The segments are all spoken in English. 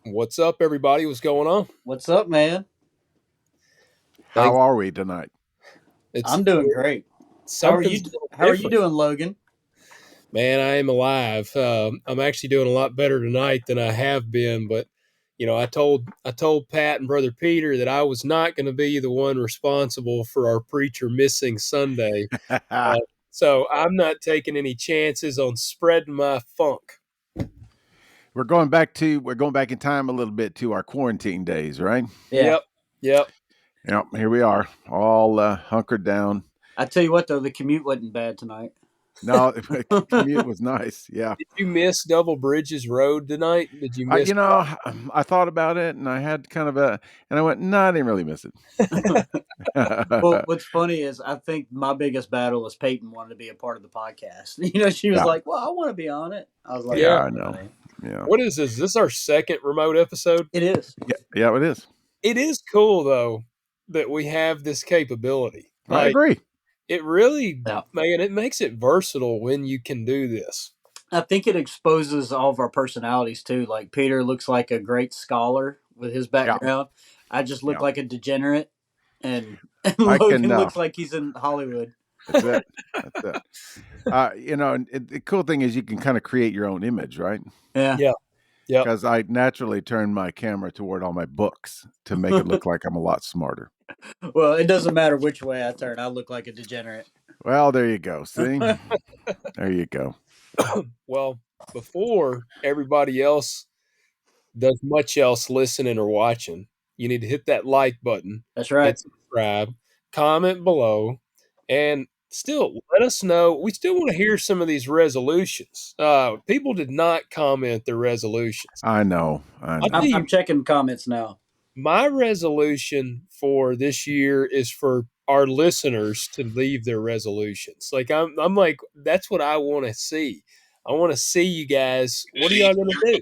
What's up, everybody? What's going on? What's up, man? How Thanks. are we tonight? It's I'm doing great. How are you? something's a little How are you different, doing, Logan? man. I am alive. I'm actually doing a lot better tonight than I have been. But I told Pat and Brother Peter that I was not going to be the one responsible for our preacher missing Sunday. Uh, so I'm not taking any chances on spreading my funk. we're going back in time a little bit to our quarantine days, right? Yeah. Yep, yep. Yep, here we are, all hunkered down. I tell you what, though, the commute wasn't bad tonight. No, commute was nice. Yeah, Did you miss Double Bridges Road tonight? Did you miss? I thought about it, and I had and I went, no, I didn't really miss Well, it. what's funny is I think my biggest battle was Peyton wanted to be a part of the podcast. She was Yeah, like, "Well, I want to be on it." I was like, yeah, Yeah. I "All know. right, Yeah, What is this? Is this our second remote episode? it is." yeah, yeah, it is. It is cool though that we have this capability. I Like agree. it really, Yeah, man, it makes it versatile when you can do this. I think it exposes all of our personalities too. Like Peter looks like a great scholar with his Yeah, background. I just look yeah. like a degenerate, and I can. Logan looks like he's in Hollywood. That's it. That's it. And the cool thing is you can kind of create your own image, right? Yeah. Yeah. Yep. Because I naturally turn my camera toward all my books to make it look like I'm a lot smarter. Well, it doesn't matter which way I turn. I look like a degenerate. Well, there you go. See, there you go. Well, before everybody else does much else listening or watching, you need to hit that like button, That's right. hit subscribe, comment below, and still let us know. We still want to hear some of these resolutions. People did not comment their resolutions. I know. I'll tell I'm you, checking comments now. my resolution for this year is for our listeners to leave their resolutions. Like I'm like that's what I want to see. I want to see you guys. What are y'all going to do?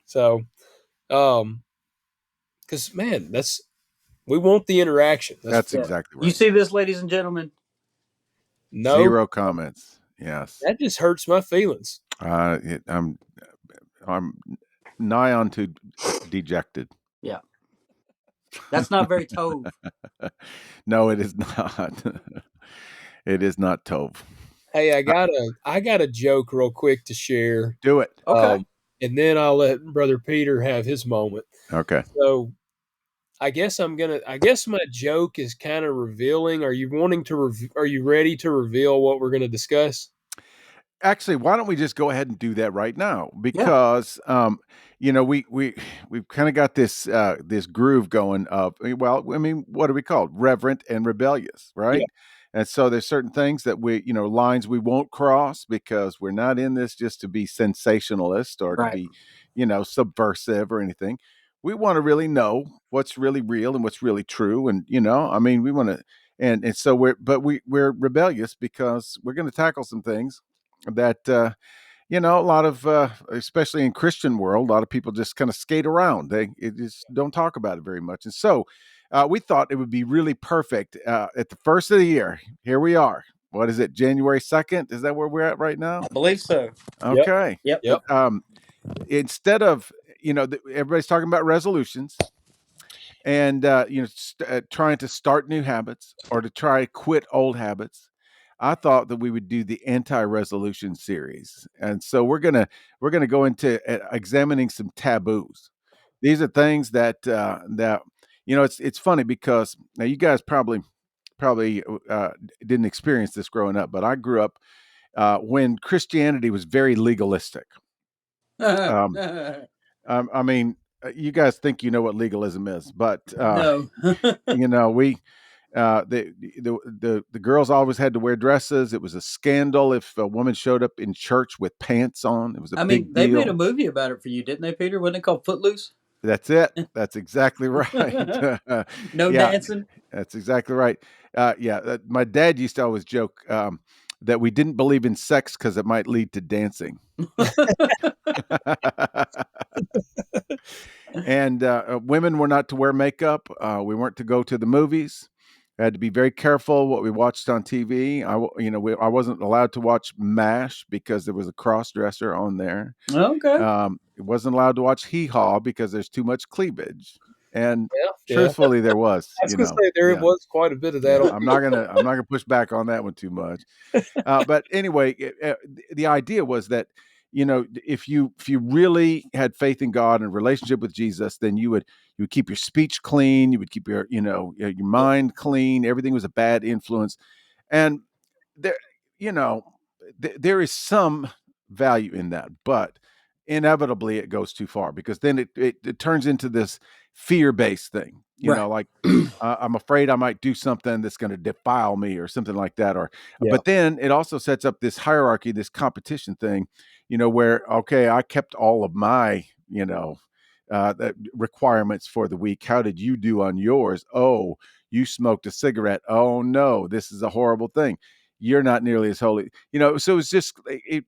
So, um, because man, we want the interaction. That's Yeah. exactly You right. see this, ladies and gentlemen? No, Zero comments. Yes. that just hurts my feelings. I'm nigh on to dejected. Yeah. That's not very Tove. No, it is not. It is not Tove. Hey, I got a joke real quick to share, Do it. Okay. and then I'll let Brother Peter have his moment. Okay. So I guess my joke is kind of revealing. Are you wanting to? Are you ready to reveal what we're gonna discuss? Actually, why don't we just go ahead and do that right now? Yeah. Because we've kind of got this groove going of, well, I mean, what are we called? Reverent and rebellious, Yeah. right? And so there's certain things that lines we won't cross because we're not in this just to be sensationalist or to Right. be, subversive or anything. We want to really know what's really real and what's really true, and I mean, we want to, and so we're rebellious because we're going to tackle some things that a lot of especially in Christian world, a lot of people just kind of skate around. They just don't talk about it very much, and so we thought it would be really perfect at the first of the year. Here we are. What is it? January 2nd? Is that where we're at right now? I believe so. Yep. Okay. Yep. Yep. Instead of everybody's talking about resolutions and trying to start new habits or to try to quit old habits. I thought that we would do the anti-resolution series, and so we're gonna go into examining some taboos. These are things that it's funny because now you guys probably didn't experience this growing up, but I grew up when Christianity was very legalistic. Um, I mean, you guys think you know what legalism is, but No. we the girls always had to wear dresses. It was a scandal if a woman showed up in church with pants on. It was a I mean, big they made a deal. movie about it for you, didn't they, Peter? Wasn't it called Footloose? That's it. That's exactly right. No Yeah, dancing. that's exactly right. My dad used to always joke that we didn't believe in sex because it might lead to dancing. And women were not to wear makeup. We weren't to go to the movies. had to be very careful what we watched on TV. I wasn't allowed to watch MASH because there was a cross dresser on there. Okay. It wasn't allowed to watch Hee Haw because there's too much cleavage. And Yeah. truthfully, there was. I was going to say there Yeah, was quite a bit of that yeah. on I'm not gonna push back on that one too much. But anyway, the idea was that if you really had faith in God and a relationship with Jesus, then you would keep your speech clean, you would keep your mind clean. Everything was a bad influence, and there you know there is some value in that, but inevitably it goes too far because then it turns into this fear-based thing. Right. Like I'm afraid I might do something that's going to defile me or something like that. Or, Yeah. but then it also sets up this hierarchy, this competition thing, where, okay, I kept all of my, the requirements for the week. How did you do on yours? Oh, you smoked a cigarette. Oh no, this is a horrible thing. You're not nearly as holy, so it's just, a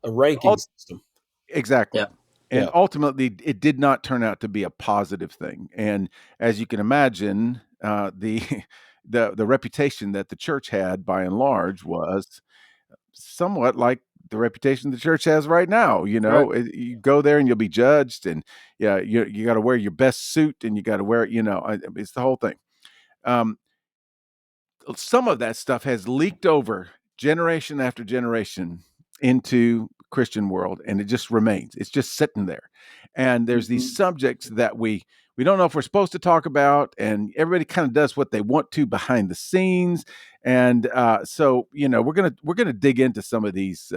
ranking system. exactly. Yeah. And Yeah. ultimately, it did not turn out to be a positive thing. And as you can imagine, the the reputation that the church had, by and large, was somewhat like the reputation the church has right now. Right. You go there and you'll be judged, and yeah, you got to wear your best suit, and you got to wear, it's the whole thing. Um, some of that stuff has leaked over generation after generation into Christian world, and it just remains. It's just sitting there. And there's these subjects that we don't know if we're supposed to talk about, and everybody kind of does what they want to behind the scenes. And so we're gonna dig into some of these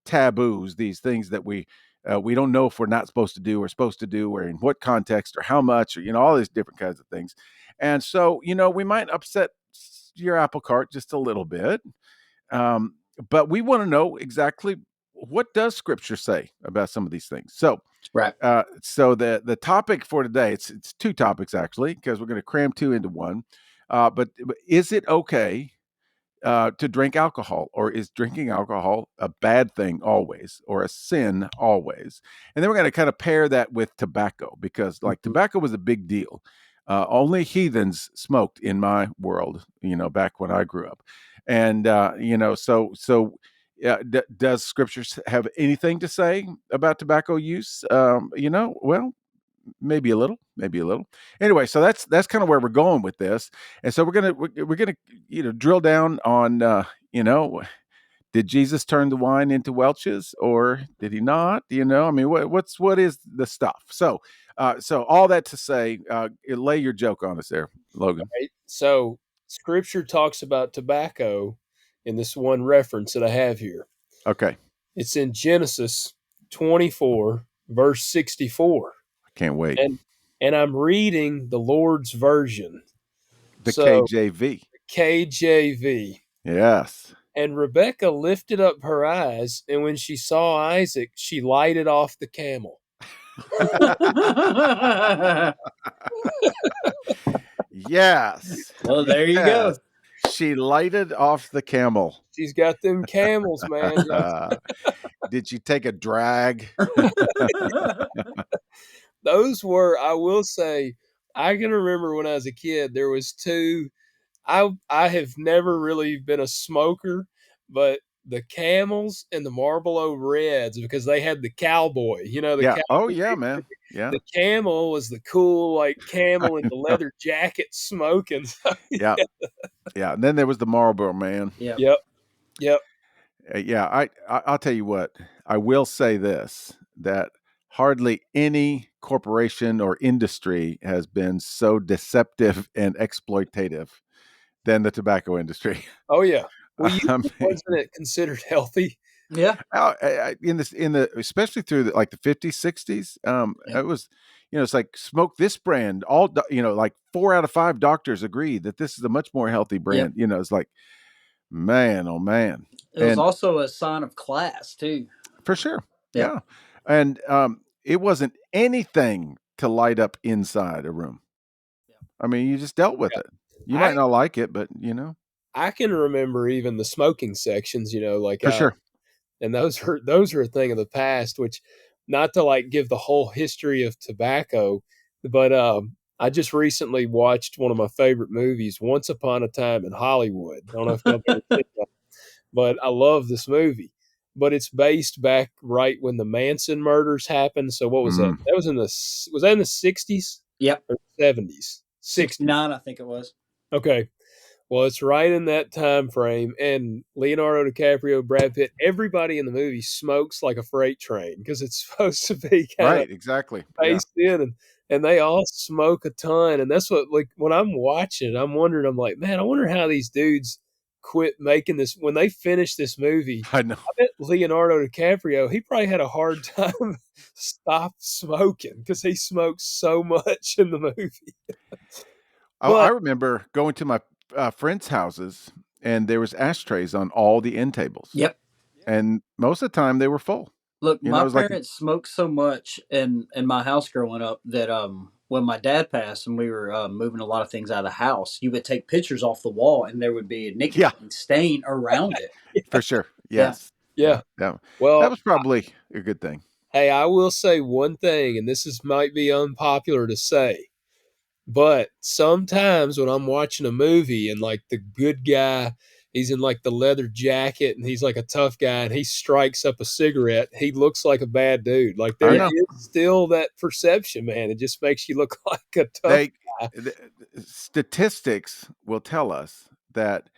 taboos, these things that we don't know if we're not supposed to do or supposed to do, or in what context or how much, or all these different kinds of things. And so we might upset your apple cart just a little bit, um, but we want to know exactly what does Scripture say about some of these things. So, Right. so the topic for today, it's two topics actually, because we're going to cram two into one. But is it okay to drink alcohol, or is drinking alcohol a bad thing always, or a sin always? And then we're going to kind of pair that with tobacco, because like tobacco was a big deal. Only heathens smoked in my world, back when I grew up. And does Scripture have anything to say about tobacco use? Well, maybe a little, maybe a little. Anyway, so that's kind of where we're going with this. And so we're gonna drill down on did Jesus turn the wine into Welch's, or did he not? I mean, what is the stuff? So so all that to say, lay your joke on us there, Logan. Right? So Scripture talks about tobacco in this one reference that I have here. Okay. It's in Genesis 24, verse 64. I can't wait. And I'm reading the Lord's version. The So KJV. KJV. Yes. And Rebekah lifted up her eyes, and when she saw Isaac, she lighted off the camel. Yes. Well, there you Yes. go. She lighted off the camel. She's got them camels, man. Did she take a drag? Those were, I will say, I can remember when I was a kid, there was two. I have never really been a smoker, but the Camels and the Marlboro Reds, because they had the cowboy, the Yeah. Oh cowboy. yeah, man. Yeah. The Camel was the cool, like, camel in the leather jacket smoking. So, Yeah. Yeah. And then there was the Marlboro Man. Yeah. yep. Yep. Yeah. I'll tell you what. I will say this, that hardly any corporation or industry has been so deceptive and exploitative than the tobacco industry. Oh, yeah. Well, I mean, wasn't it considered healthy? Yeah. in the especially through like the 50s, 60s, Yeah. it was, it's like, smoke this brand. Like 4 out of 5 doctors agree that this is a much more healthy brand. It's like, man, oh man. It was And also a sign of class too. for sure. Yeah. Yeah. And it wasn't anything to light up inside a room. I mean, you just dealt with Yeah. it. You I might not like it, but I can remember even the smoking sections, like for sure. and those are a thing of the past, which, not to like give the whole history of tobacco, but I just recently watched one of my favorite movies, Once Upon a Time in Hollywood. I don't know if y'all ever seen that, but I love this movie. But it's based back right when the Manson murders happened. So what was that? Mm, That was was that in the 60s Yep. or 70s? 60s. 69, I think it was. Okay. Well, it's right in that time frame, and Leonardo DiCaprio, Brad Pitt, everybody in the movie smokes like a freight train because it's supposed to be kind of right, exactly. Yeah. paced in, and they all smoke a ton, and that's what, like, when I'm watching, I'm wondering, I'm like, man, I wonder how these dudes quit making this when they finish this movie. I know. I bet Leonardo DiCaprio, he probably had a hard time stop smoking because he smoked so much in the movie. I But remember going to my friends' houses, and there was ashtrays on all the end tables, Yep. and most of the time they were full. Look, You know, my it was like, parents smoked so much in my house growing up that when my dad passed and we were moving a lot of things out of the house, you would take pictures off the wall and there would be a yeah, nicotine stain around it. for sure. Yeah. Yes. yeah, Yeah. That well, was probably a good thing. hey, I will say one thing, and this is might be unpopular to say, but sometimes when I'm watching a movie and like the good guy, he's in like the leather jacket and he's like a tough guy and he strikes up a cigarette, he looks like a bad dude. Like I there Yeah. know. is still that perception, man. It just makes you look like a tough They guy. the, statistics will tell us that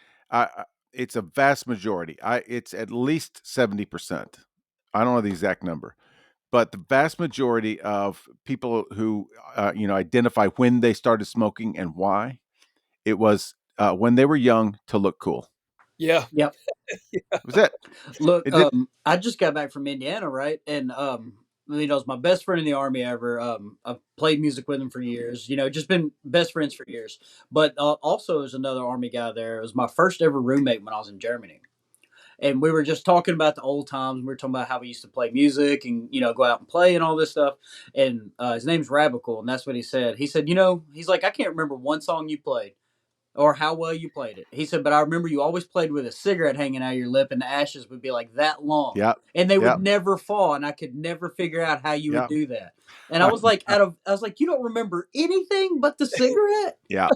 it's a vast majority. It's at least 70%. I don't know the exact number, but the vast majority of people who identify when they started smoking and why, it was when they were young to look cool. Yeah. Yep. That was it. Look, It did. I just got back from Indiana, right? And it's my best friend in the army ever. I've played music with him for years. Just been best friends for years. But also, there's another army guy there. It was my first ever roommate when I was in Germany, and we were just talking about the old times. We were talking about how we used to play music and go out and play and all this stuff. And his name's Rabical, and that's what he said. He said, he's like, I can't remember one song you played or how well you played it. He said, but I remember you always played with a cigarette hanging out of your lip, and the ashes would be like that long, Yeah. and they would Yeah. never fall, and I could never figure out how you would Yeah. do that. And I was like, you don't remember anything but the cigarette? Yeah.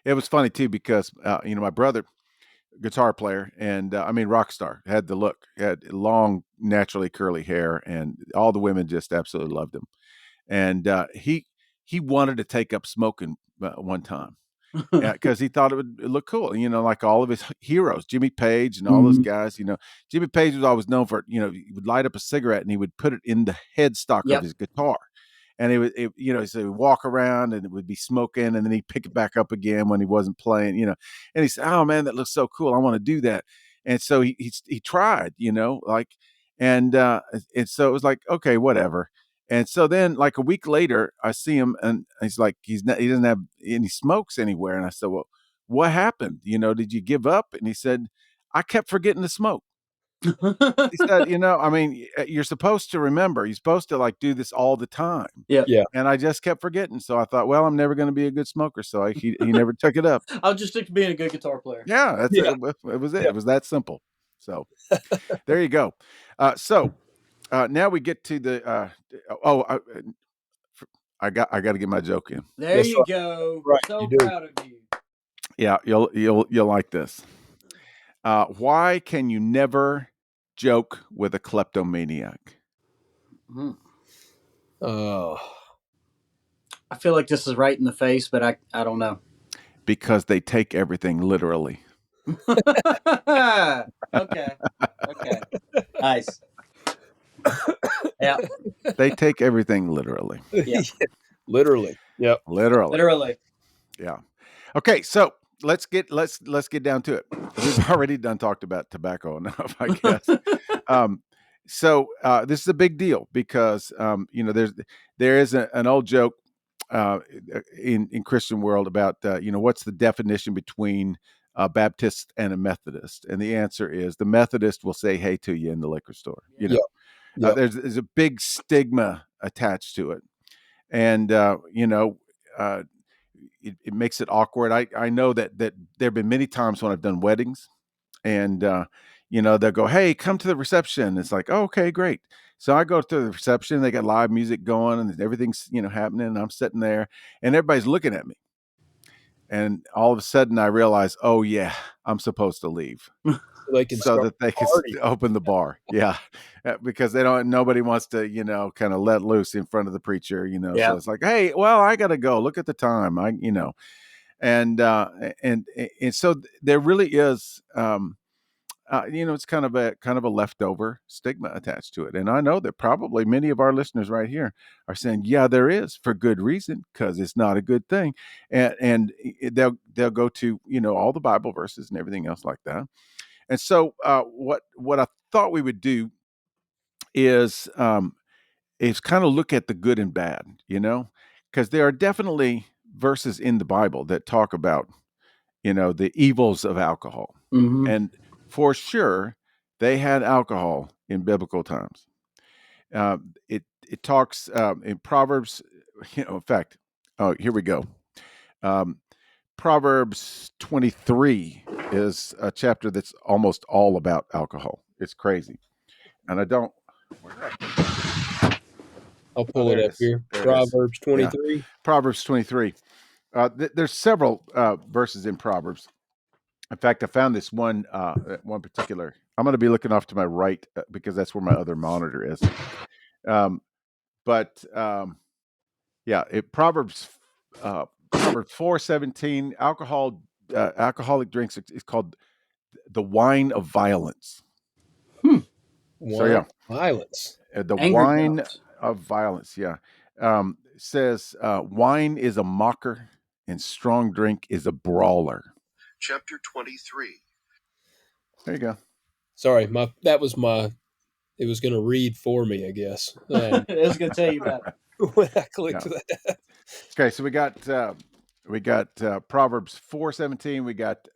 It was funny too because my brother, guitar player, and rock star, had the look, had long, naturally curly hair, and all the women just absolutely loved him. And he wanted to take up smoking one time because he thought it would look cool. Like all of his heroes, Jimmy Page and all those Mhm. guys. Jimmy Page was always known for, he would light up a cigarette and he would put it in the headstock of Yep. his guitar. And so he'd walk around and it would be smoking, and then he'd pick it back up again when he wasn't playing, and he said, "Oh man, that looks so cool. I want to do that." And so he tried, and so it was like, okay, whatever. And so then, like a week later, I see him, and he's like, he doesn't have any smokes anywhere. And I said, "Well, what happened? Did you give up?" And he said, "I kept forgetting to smoke." He said, "You're supposed to remember. You're supposed to like do this all the time." Yep. Yeah. And I just kept forgetting. So I thought, well, I'm never going to be a good smoker. So he never took it up. I'll just stick to being a good guitar player. Yeah, that's it. Yeah. It was it. Yeah. It was that simple. So there you go. So now we get to the. Oh, I got to get my joke in. There That's you right. go. Right. So You do. proud of you. Yeah, you'll like this. Why can you never joke with a kleptomaniac? Mhm. Oh. I feel like this is right in the face, but I don't know. Because they take everything literally. Okay. Okay. Nice. Yeah. They take everything literally. Yeah. Literally. Yep. Literally. Literally. Yeah. Okay, so let's get down to it. We've already talked about tobacco enough, I guess. This is a big deal because there is an old joke in Christian world about what's the definition between a Baptist and a Methodist, and the answer is the Methodist will say "hey" to you in the liquor store. Yep. Yep. There's a big stigma attached to it, and it makes it awkward. I know that there have been many times when I've done weddings, and they'll go, "Hey, come to the reception." It's like, oh, okay, great. So I go to the reception. They got live music going, and everything's happening. And I'm sitting there, and everybody's looking at me. And all of a sudden, I realize, oh yeah, I'm supposed to leave So they can so start that they a can party. open the bar. Yeah, because nobody wants to, kind of let loose in front of the preacher. Yeah. So it's like, hey, well, I got to go. Look at the time. And and so there really is. It's kind of a leftover stigma attached to it. And I know that probably many of our listeners right here are saying, yeah, there is, for good reason, because it's not a good thing. And they'll go to, all the Bible verses and everything else like that. And so what I thought we would do is kind of look at the good and bad, because there are definitely verses in the Bible that talk about, the evils of alcohol. Mm-hmm. And for sure, they had alcohol in biblical times. It talks in Proverbs, in fact, oh, here we go. Proverbs 23 is a chapter that's almost all about alcohol. It's crazy. And I don't, where did I put it? I'll Oh, pull there it it up is. here. There it is. Proverbs Yeah. 23. Proverbs 23. There's several verses in Proverbs. In fact, I found this one particular. I'm going to be looking off to my right because that's where my other monitor is. Yeah, Proverbs 4:17. Alcoholic drinks is called the wine of violence. So Wine violence. the Angry wine violence. of violence. Yeah, says wine is a mocker and strong drink is a brawler. Chapter 23. There you go. Sorry, it was going to read for me, I guess. I was going to tell you about it. When I clicked that. Okay, so we got Proverbs 4:17. We got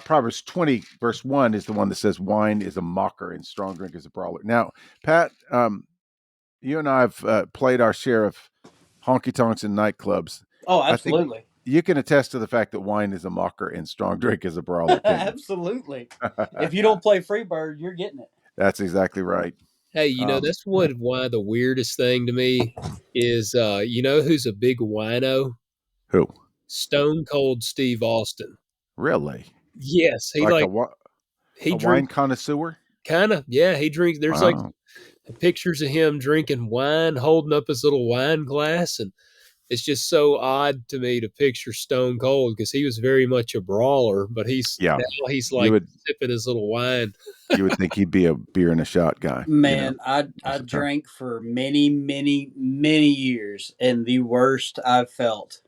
Proverbs 20 verse 1 is the one that says wine is a mocker and strong drink is a brawler. Now, Pat, you and I have played our share of honky tonks and nightclubs. Oh, I think absolutely. you can attest to the fact that wine is a mocker and strong drink is a brawler. Absolutely. If you don't play Freebird, you're getting it. That's exactly right. Hey, that's why the weirdest thing to me is, who's a big wino? Who? Stone Cold Steve Austin. Really? Yes, he Like he a wine drinks connoisseur? kind of. Yeah, he drinks. There's like Wow. pictures of him drinking wine, holding up his little wine glass, and it's just so odd to me to picture Stone Cold because he was very much a brawler, but Yeah. now he's You like would sipping his little wine. you would think he'd be a beer and a shot guy. Man, I most of the time. drank for many, many, many years, and the worst I've felt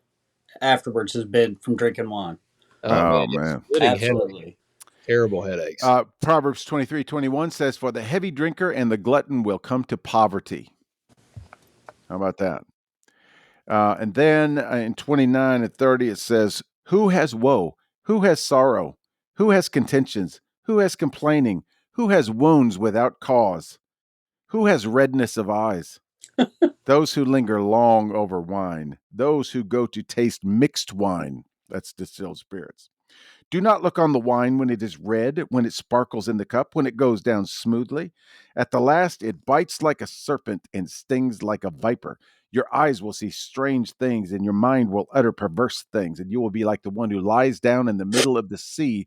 afterwards has been from drinking wine. Oh, It's man. splitting Absolutely. headache. Terrible headaches. Proverbs 23:21 says, "For the heavy drinker and the glutton will come to poverty." How about that? And then in 29 and 30, it says, "Who has woe? Who has sorrow? Who has contentions? Who has complaining? Who has wounds without cause? Who has redness of eyes? Those who linger long over wine, those who go to taste mixed wine," that's distilled spirits. "Do not look on the wine when it is red, when it sparkles in the cup, when it goes down smoothly. At the last, it bites like a serpent and stings like a viper. Your eyes will see strange things, and your mind will utter perverse things, and you will be like the one who lies down in the middle of the sea,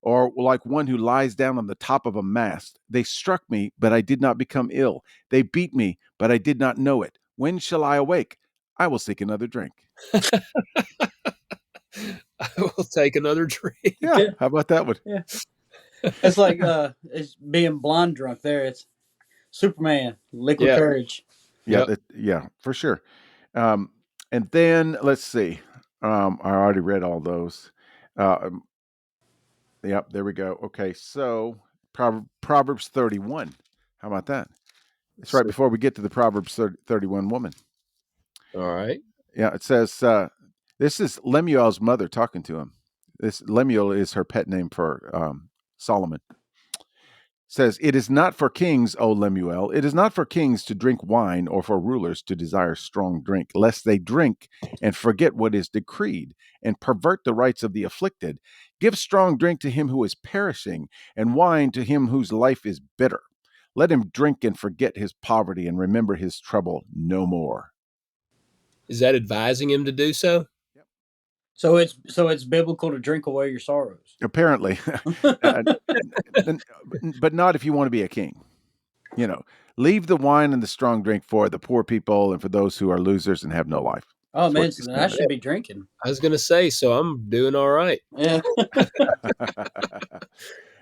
or like one who lies down on the top of a mast. They struck me, but I did not become ill. They beat me, but I did not know it. When shall I awake? I will seek another drink." I will take another drink. Yeah, how about that one? Yeah. It's like it's being blonde drunk there. It's Superman, liquid Yeah. courage. Yeah, Yep. yeah, for sure. And then let's see. I already read all those. Yep, there we go. Okay, so Proverbs 31. How about that? It's right before we get to the Proverbs 31 woman. All right. Yeah, it says, this is Lemuel's mother talking to him. This Lemuel is her pet name for Solomon. Says, "It is not for kings, O Lemuel, it is not for kings to drink wine or for rulers to desire strong drink, lest they drink and forget what is decreed and pervert the rights of the afflicted. Give strong drink to him who is perishing and wine to him whose life is bitter. Let him drink and forget his poverty and remember his trouble no more. Is that advising him to do so? So it's biblical to drink away your sorrows. Apparently. uh, but not if you want to be a king. Leave the wine and the strong drink for the poor people and for those who are losers and have no life. Oh That's what man, he's so then I saying should be drinking. I was going to say, so I'm doing all right. Yeah.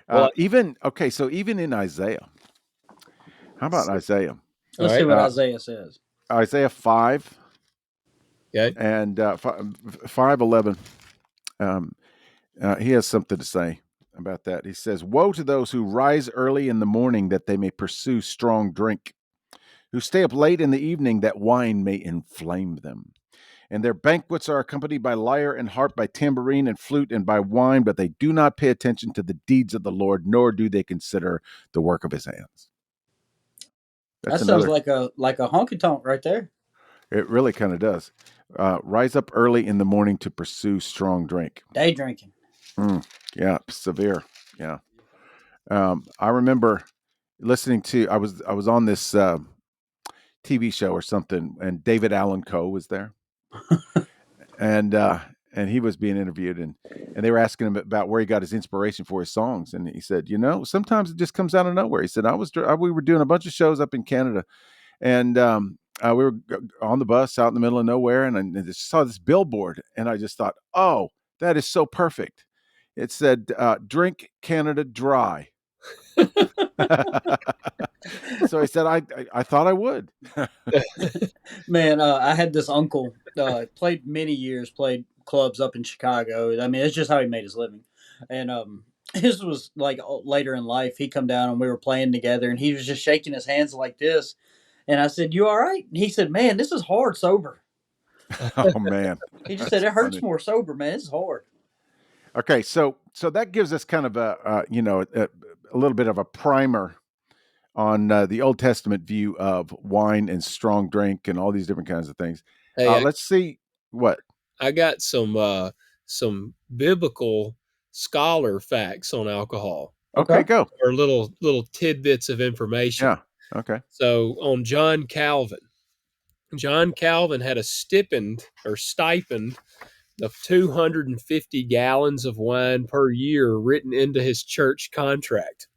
Well, even in Isaiah, how about Isaiah? Let's see what Isaiah says. Isaiah 5 okay. and 5:11. He has something to say about that. He says, "Woe to those who rise early in the morning that they may pursue strong drink, who stay up late in the evening that wine may inflame them. And their banquets are accompanied by lyre and harp, by tambourine and flute, and by wine, but they do not pay attention to the deeds of the Lord, nor do they consider the work of his hands." That sounds like a honky tonk right there. It really kind of does. Rise up early in the morning to pursue strong drink. Day drinking. Yeah, severe. Yeah. I remember listening to. I was on this TV show or something, and David Allen Coe was there, and he was being interviewed, and they were asking him about where he got his inspiration for his songs, and he said, sometimes it just comes out of nowhere. He said, we were doing a bunch of shows up in Canada, and we were on the bus out in the middle of nowhere, and I just saw this billboard, and I just thought, oh, that is so perfect. It said, "Drink Canada dry." So I said, I thought I would. Man, I had this uncle, played many years, played clubs up in Chicago. I mean, it's just how he made his living. And his was like later in life, he come down and we were playing together, and he was just shaking his hands like this. And I said, "You all right?" And he said, "Man, this is hard sober." Oh man. He just said, "It hurts more sober, man. It's hard." Okay, so that gives us kind of a little bit of a primer on the Old Testament view of wine and strong drink and all these different kinds of things. Hey, let's see what I got some biblical scholar facts on alcohol. Okay, go. Or little tidbits of information. Yeah. Okay. So on John Calvin had a stipend of 250 gallons of wine per year written into his church contract.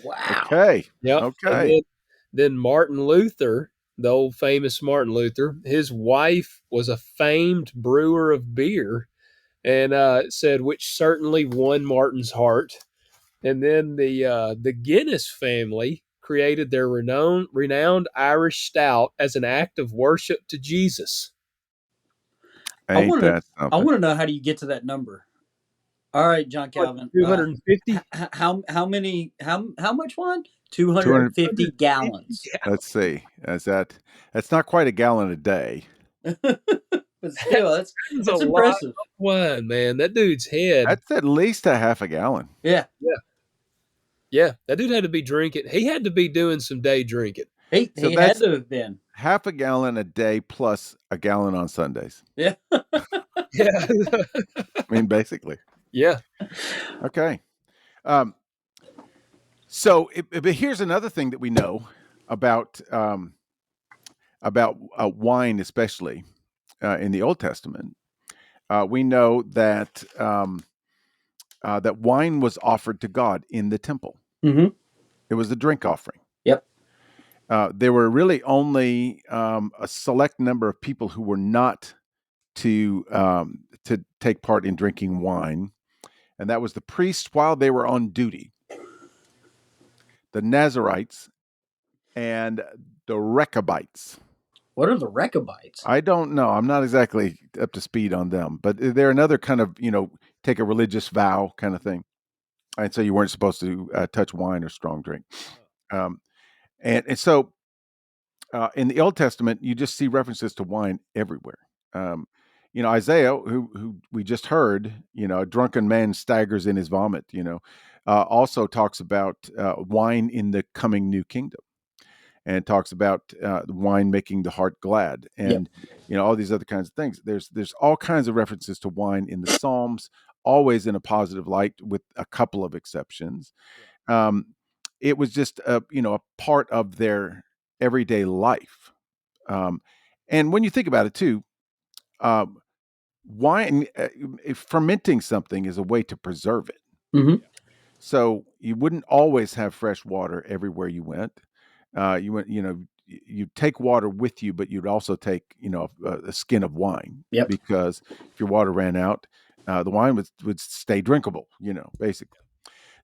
Wow. Okay. Yep. Okay. And then Martin Luther, the old famous Martin Luther, his wife was a famed brewer of beer, and said, which certainly won Martin's heart. And then the Guinness family created their renowned Irish stout as an act of worship to Jesus. I want to know, how do you get to that number? All right, John Calvin. 250. How much wine? 250 gallons. Let's see. That's not quite a gallon a day. But still, that's a impressive. Lot of wine, man. That dude's head. That's at least a half a gallon. Yeah. Yeah. That dude had to be drinking. He had to be doing some day drinking. He had to have been. Half a gallon a day plus a gallon on Sundays. Yeah. Yeah. I mean, basically. Yeah. Okay. So, but here's another thing that we know about wine, especially in the Old Testament. We know that that wine was offered to God in the temple. Mm-hmm. It was a drink offering. Yep. There were really only a select number of people who were not to take part in drinking wine, and that was the priests while they were on duty, the Nazarites, and the Rechabites. What are the Rechabites? I don't know. I'm not exactly up to speed on them, but they're another kind of, take a religious vow kind of thing. And so you weren't supposed to touch wine or strong drink. And so in the Old Testament, you just see references to wine everywhere. Isaiah, who we just heard, a drunken man staggers in his vomit, also talks about wine in the coming new kingdom, and talks about wine making the heart glad, and all these other kinds of things. There's all kinds of references to wine in the Psalms, always in a positive light, with a couple of exceptions. it was just a part of their everyday life. And when you think about it too, um, wine fermenting something is a way to preserve it. Hmm. So you wouldn't always have fresh water everywhere you went. You went, you take water with you, but you'd also take, a skin of wine, Yep. because if your water ran out, the wine would stay drinkable, basically.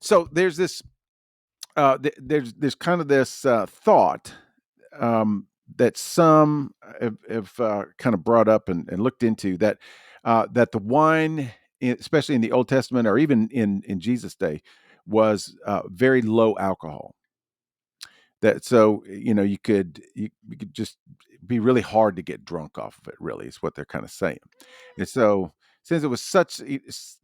So there's this, there's kind of this thought, um, that some have kind of brought up and looked into, that the wine, especially in the Old Testament or even in Jesus' day, was very low alcohol. That so you could just be really hard to get drunk off of it. Really, is what they're kind of saying. And so since it was such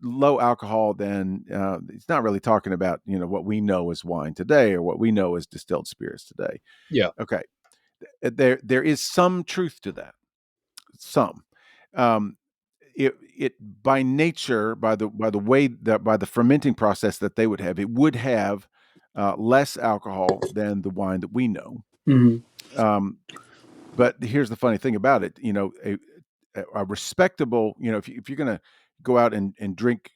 low alcohol, then it's not really talking about what we know as wine today or what we know as distilled spirits today. Yeah. Okay, there is some truth to that. Some. Um, it by nature, by the way that by the fermenting process that they would have, it would have less alcohol than the wine that we know. Hmm. Um, but here's the funny thing about it. A respectable, if you're going to go out and drink,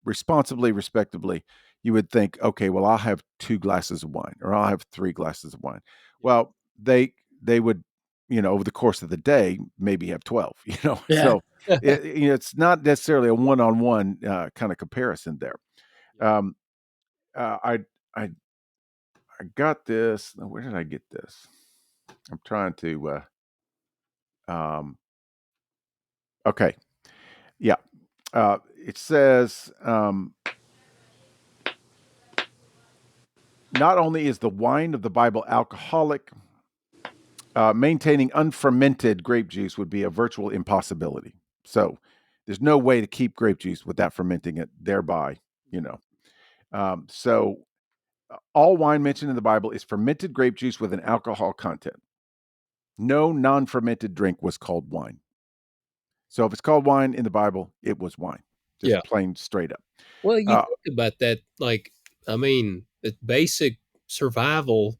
respectably, you would think, okay, well, I'll have 2 glasses of wine, or I'll have 3 glasses of wine. Well, they would, over the course of the day, maybe have 12. Yeah. So it's not necessarily a one-on-one kind of comparison there. Um, I I I got this. Where did I get this? I'm trying to. Um, okay, yeah. It says, not only is the wine of the Bible alcoholic, maintaining unfermented grape juice would be a virtual impossibility. So there's no way to keep grape juice without fermenting it, thereby, you know. So all wine mentioned in the Bible is fermented grape juice with an alcohol content. No non-fermented drink was called wine. So if it's called wine in the Bible, it was wine, Yeah. just plain straight up. Well, you Uh, think about that, like, I mean, it's basic survival.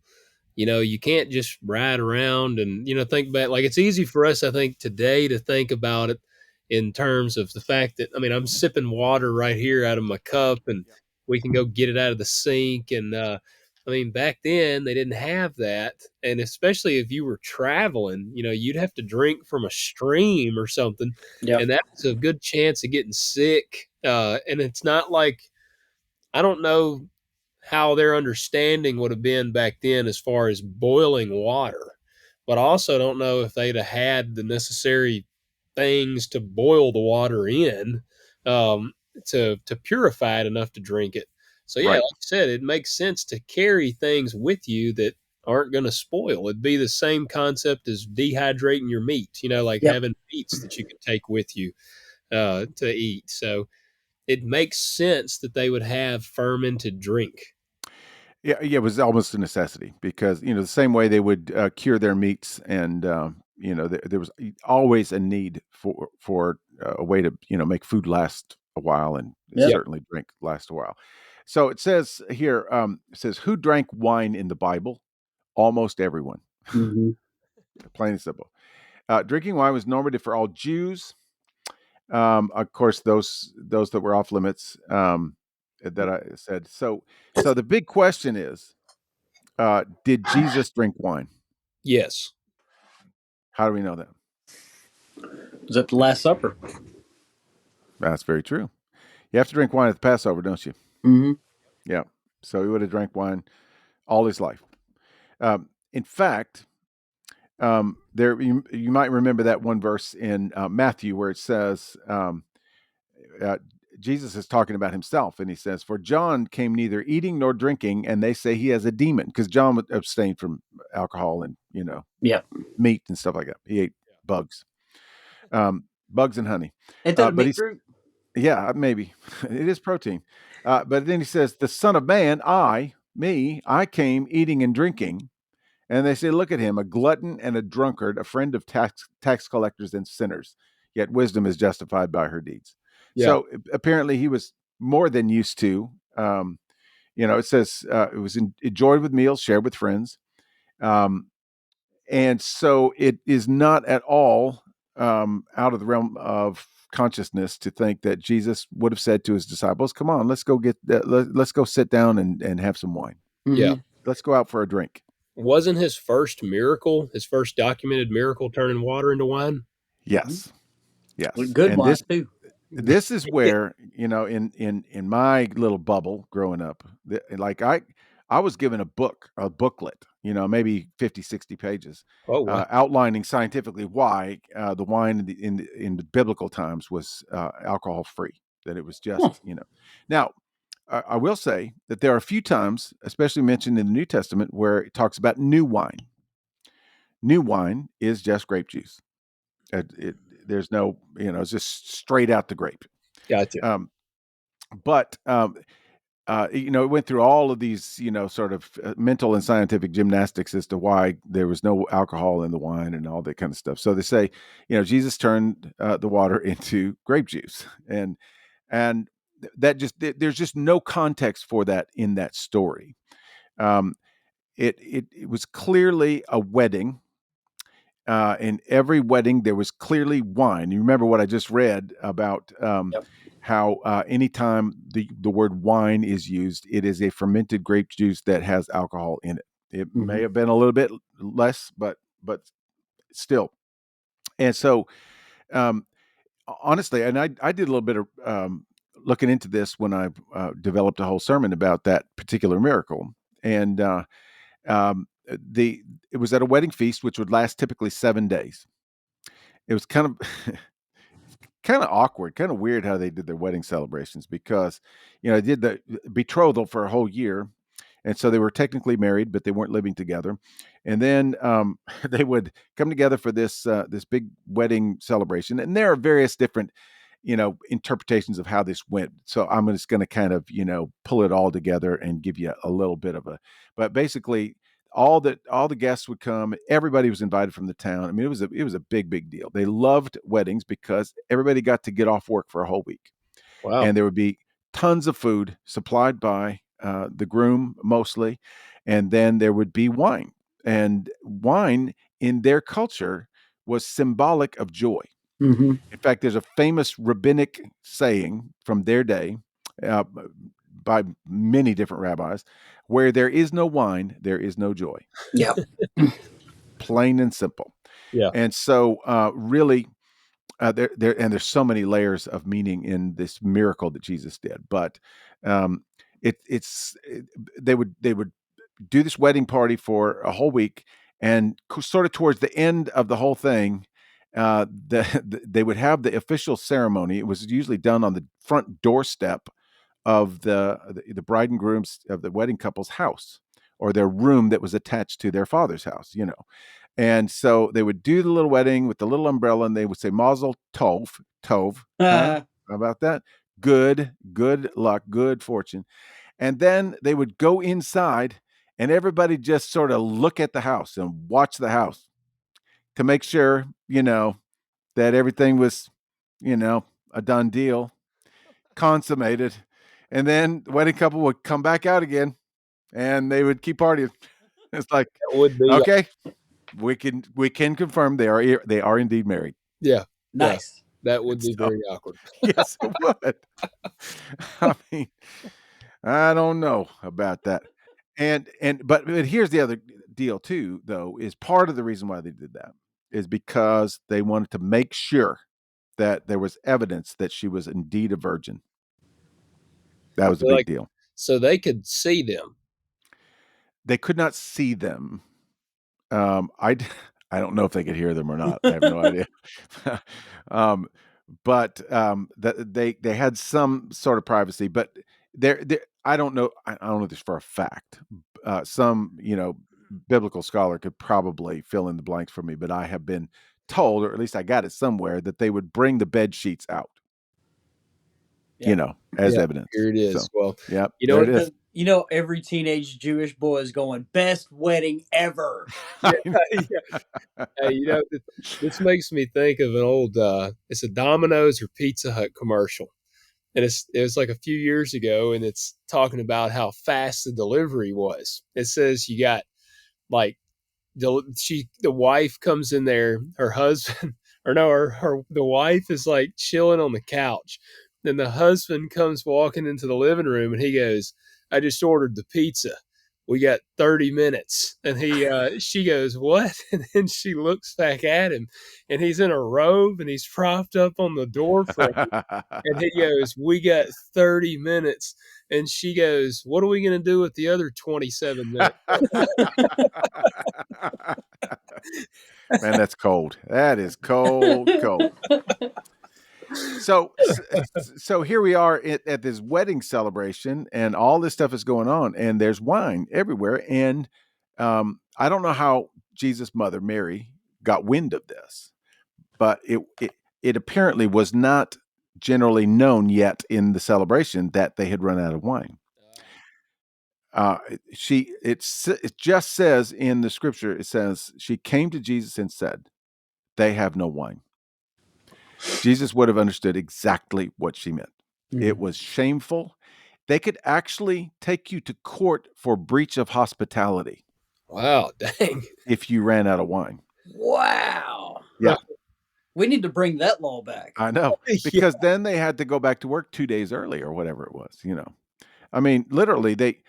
You can't just ride around and, think about, like, it's easy for us, I think, today to think about it in terms of the fact that, I mean, I'm sipping water right here out of my cup and we can go get it out of the sink. And, I mean, back then they didn't have that. And especially if you were traveling, you'd have to drink from a stream or something. Yep. And that was a good chance of getting sick. And it's not like, I don't know how their understanding would have been back then as far as boiling water. But I also don't know if they'd have had the necessary things to boil the water in, to purify it enough to drink it. So yeah, like right, you said, it makes sense to carry things with you that aren't going to spoil. It'd be the same concept as dehydrating your meat. Like Yep. having meats that you could take with you to eat. So it makes sense that they would have fermented drink. yeah, yeah, it was almost a necessity, because the same way they would cure their meats, and there was always a need for a way to make food last a while, and Yep. Yeah. certainly drink last a while. So it says here, it says, who drank wine in the Bible? Almost everyone, Hmm. plain and simple. Drinking wine was normative for all Jews. Of course, those that were off limits, that I said. So the big question is, did Jesus drink wine? Yes. How do we know that? Was it the Last Supper? That's very true. You have to drink wine at the Passover, don't you? Hmm. Yeah. So he would have drank wine all his life. In fact, there you might remember that one verse in Matthew where it says, uh, Jesus is talking about himself, and he says, "For John came neither eating nor drinking, and they say he has a demon," because John would abstain from alcohol and Yep. meat and stuff like that. He ate bugs, bugs and honey. Ain't that a But meat he's group? Yeah, maybe it is protein. But then he says, "The Son of Man, I came eating and drinking." And they say, "Look at him, a glutton and a drunkard, a friend of tax collectors and sinners. Yet wisdom is justified by her deeds." Yeah. So apparently he was more than used to, It says it was enjoyed with meals, shared with friends. Um, and so it is not at all out of the realm of consciousness to think that Jesus would have said to his disciples, "Come on, let's go let's go sit down and have some wine. Yeah. Let's go out for a drink." Wasn't his first miracle, his first documented miracle, turning water into wine? Yes, yes. Good And wine too. this is where, in my little bubble growing up, like I was given a booklet, maybe 50, 60 pages, Oh wow. outlining scientifically why the wine in the biblical times was alcohol free, that it was just, now I will say that there are a few times, especially mentioned in the New Testament, where it talks about new wine. New wine is just grape juice. There's no, it's just straight out the grape. Gotcha. But it went through all of these, sort of mental and scientific gymnastics as to why there was no alcohol in the wine and all that kind of stuff. So they say, Jesus turned the water into grape juice, and that there's just no context for that in that story. It was clearly a wedding. In every wedding, there was clearly wine. You remember what I just read about Yep. how anytime the word wine is used, it is a fermented grape juice that has alcohol in it. It may have been a little bit less, but still. And so, um, honestly, and I did a little bit of looking into this when I developed a whole sermon about that particular miracle. And it was at a wedding feast, which would last typically 7 days. It was kind of kind of awkward, kind of weird how they did their wedding celebrations, because they did the betrothal for a whole year, and so they were technically married, but they weren't living together. And then they would come together for this big wedding celebration, and there are various different interpretations of how this went. So I'm just going to kind of pull it all together and give you a little bit of but basically all the guests would come. Everybody was invited from the town. I mean, it was a big deal. They loved weddings because everybody got to get off work for a whole week, Wow. and there would be tons of food supplied by the groom mostly, and then there would be wine. And wine in their culture was symbolic of joy. In fact, there's a famous rabbinic saying from their day uh, by many different rabbis: where there is no wine, there is no joy. Yep. Plain and simple. Yeah. And so, really, there's so many layers of meaning in this miracle that Jesus did. But they would do this wedding party for a whole week, and sort of towards the end of the whole thing, they would have the official ceremony. It was usually done on the front doorstep of the bride and groom's, of the wedding couple's house, or their room that was attached to their father's house. And so they would do the little wedding with the little umbrella, and they would say Mazel Tov, Tov, huh? How about that? Good luck, good fortune. And then they would go inside, and everybody just sort of look at the house and watch the house to make sure, that everything was, a done deal, consummated. And then the wedding couple would come back out again, and they would keep partying. It's like, That would be okay, we can confirm they are indeed married. yeah. Nice. That would be So, very awkward. yes, it would. I mean, I don't know about that. But here's the other deal too, though, is part of the reason why they did that is because they wanted to make sure that there was evidence that she was indeed a virgin. That was a big deal. So they could see them. They could not see them. I don't know if they could hear them or not. I have no idea. um, but they had some sort of privacy. But there I don't know. I don't know this for a fact. Some biblical scholar could probably fill in the blanks for me. But I have been told, or at least I got it somewhere, that they would bring the bed sheets out. Yeah. As Yeah, evidence. here it is. So, Well, yep, you know there what? it is. Every teenage Jewish boy is going, best wedding ever. Yeah, yeah. Hey, this makes me think of an old it's a Domino's or Pizza Hut commercial. and it was like a few years ago, and it's talking about how fast the delivery was. It says you got like the wife comes in there, her husband or no, the wife is like chilling on the couch. Then the husband comes walking into the living room, and he goes, "I just ordered the pizza. We got 30 minutes." And she goes, "What?" And then she looks back at him, and he's in a robe, and he's propped up on the door frame. And he goes, "We got 30 minutes." And she goes, "What are we going to do with the other 27 minutes?" Man, that's cold. That is cold, cold. So here we are at this wedding celebration, and all this stuff is going on, and there's wine everywhere. And I don't know how Jesus' mother Mary got wind of this, but it apparently was not generally known yet in the celebration that they had run out of wine. It just says in the scripture, it says she came to Jesus and said, "They have no wine." Jesus would have understood exactly what she meant. It was shameful. They could actually take you to court for breach of hospitality Wow, dang. if you ran out of wine. Wow. Yeah, We need to bring that law back. I know. Yeah. Because then they had to go back to work 2 days early or whatever it was, I mean, literally, they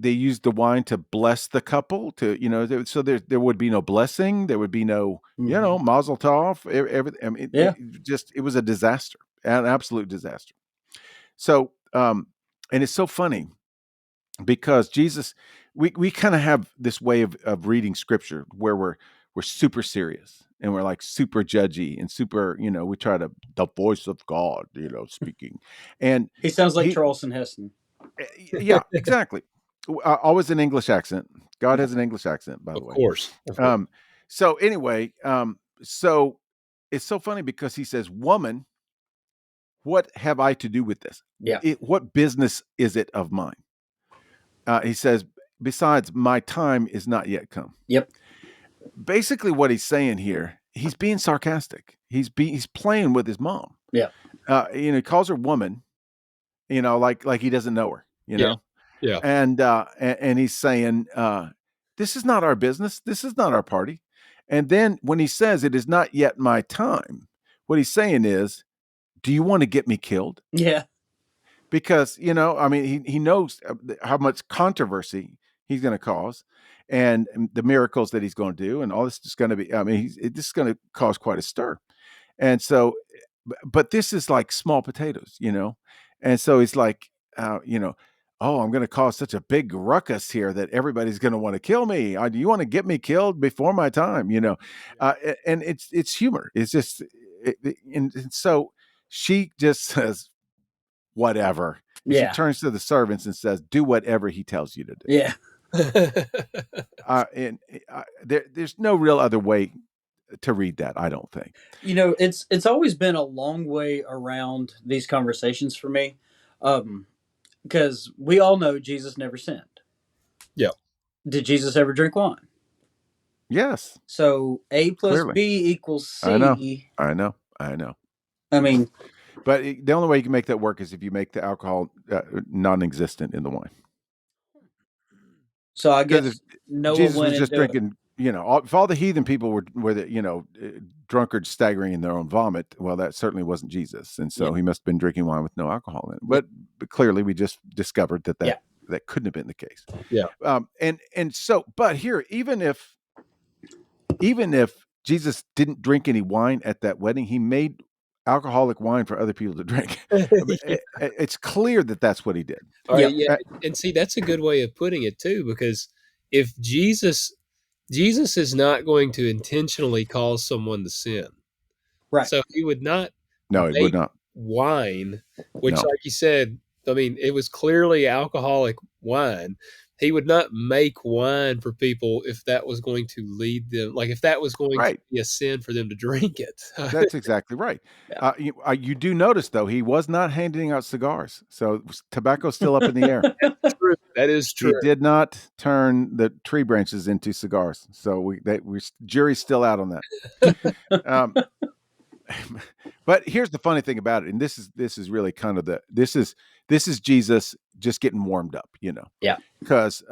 used the wine to bless the couple. So there would be no blessing. There would be no, mazel tov. Everything. I mean, it was a disaster, an absolute disaster. So, and it's so funny because Jesus, we kind of have this way of reading scripture where we're super serious and we're like super judgy and super, we try to the voice of God, speaking. And He sounds like Charleston Heston. yeah, exactly. Always an English accent. God has an English accent, by the way. Of course. So anyway, so it's so funny because he says, "Woman, what have I to do with this? Yeah. What business is it of mine?" He says, "Besides, my time is not yet come." Yep. Basically, what he's saying here, he's being sarcastic. He's playing with his mom. Yeah. He calls her woman. Like he doesn't know her. Yeah. And he's saying, "This is not our business. This is not our party." And then when he says, "It is not yet my time," what he's saying is, "Do you want to get me killed?" Yeah. Because, I mean, he knows how much controversy he's going to cause and the miracles that he's going to do. And all this is going to be, I mean, this is going to cause quite a stir. And so, but this is like small potatoes, And so he's like, "Oh, I'm going to cause such a big ruckus here that everybody's going to want to kill me. Do you want to get me killed before my time?" And it's humor. It's just, and so she just says, "Whatever." And she turns to the servants and says, "Do whatever he tells you to do." Yeah. There's no real other way to read that, I don't think. It's always been a long way around these conversations for me, because we all know Jesus never sinned. Yeah. Did Jesus ever drink wine? Yes. So A plus Clearly. B equals C. I know. I mean, but the only way you can make that work is if you make the alcohol non-existent in the wine. So I guess Noah Jesus went was just drinking. If all the heathen people were drunkards staggering in their own vomit, well, that certainly wasn't Jesus, and so he must have been drinking wine with no alcohol in it. But clearly, we just discovered that couldn't have been the case. Yeah. But here, even if Jesus didn't drink any wine at that wedding, he made alcoholic wine for other people to drink. It's clear that that's what he did. Yeah. And see, that's a good way of putting it too, because if Jesus is not going to intentionally cause someone to sin. Right. So he would not he would not. wine, which like you said, I mean, it was clearly alcoholic wine. He would not make wine for people if that was going to lead them, like if that was going to be a sin for them to drink it. That's exactly right. Yeah. You do notice, though, he was not handing out cigars. So tobacco's still up in the air. That's true. That is true. He did not turn the tree branches into cigars. So jury's still out on that. But here's the funny thing about it, and this is really kind of this is Jesus just getting warmed up, Yeah. because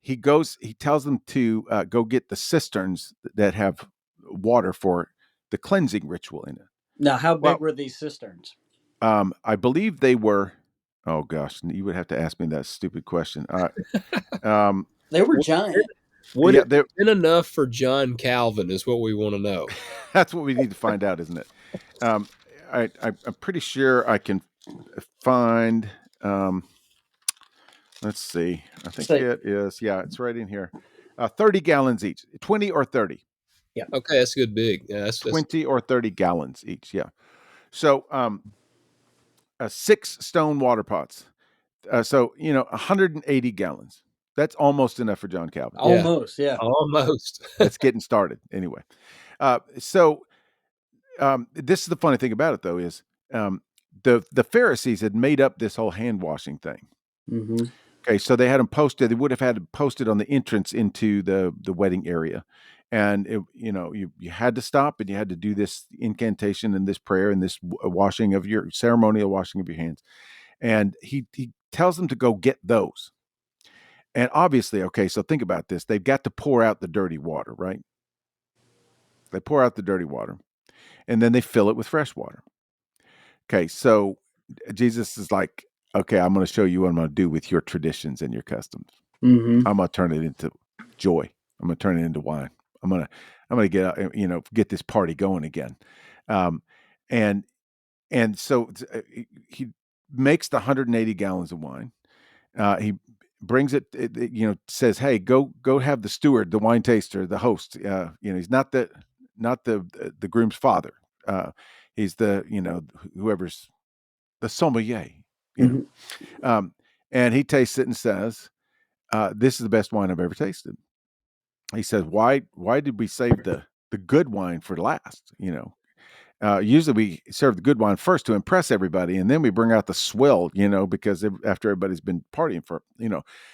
he tells them to go get the cisterns that have water for the cleansing ritual in it. Now, how big Well, were these cisterns? I believe they were. Oh gosh, you would have to ask me that stupid question. They were Would giant. would Yeah, it have been enough for John Calvin? Is what we want to know. that's what we need to find out, isn't it? Um, I'm pretty sure I can find. Let's see. I think So, it is. Yeah, it's right in here. 30 gallons each, 20 or 30. Okay, that's good. Big. Yeah, that's 20 or 30 gallons each. Yeah. So 6 stone water pots. So 180 gallons. That's almost enough for John Calvin. Yeah. almost, yeah. almost. That's getting started anyway. So this is the funny thing about it, though, is the Pharisees had made up this whole hand washing thing. Mm-hmm. Okay, so they had them posted. They would have had it posted on the entrance into the wedding area, and you had to stop and you had to do this incantation and this prayer and this washing of your ceremonial washing of your hands. And he tells them to go get those. And obviously, okay, so think about this. They've got to pour out the dirty water, right? They pour out the dirty water, and then they fill it with fresh water. Okay, so Jesus is like, okay, I'm going to show you what I'm going to do with your traditions and your customs. Mm-hmm. I'm going to turn it into joy. I'm going to turn it into wine. I'm going to get this party going again. And so he makes the 180 gallons of wine. He brings it, says, hey, go have the steward, the wine taster, the host. He's not the groom's father. He's the, whoever's the sommelier, Mm-hmm. And he tastes it and says, this is the best wine I've ever tasted. He says, why did we save the good wine for last? Usually we serve the good wine first to impress everybody, and then we bring out the swill, because after everybody's been partying for,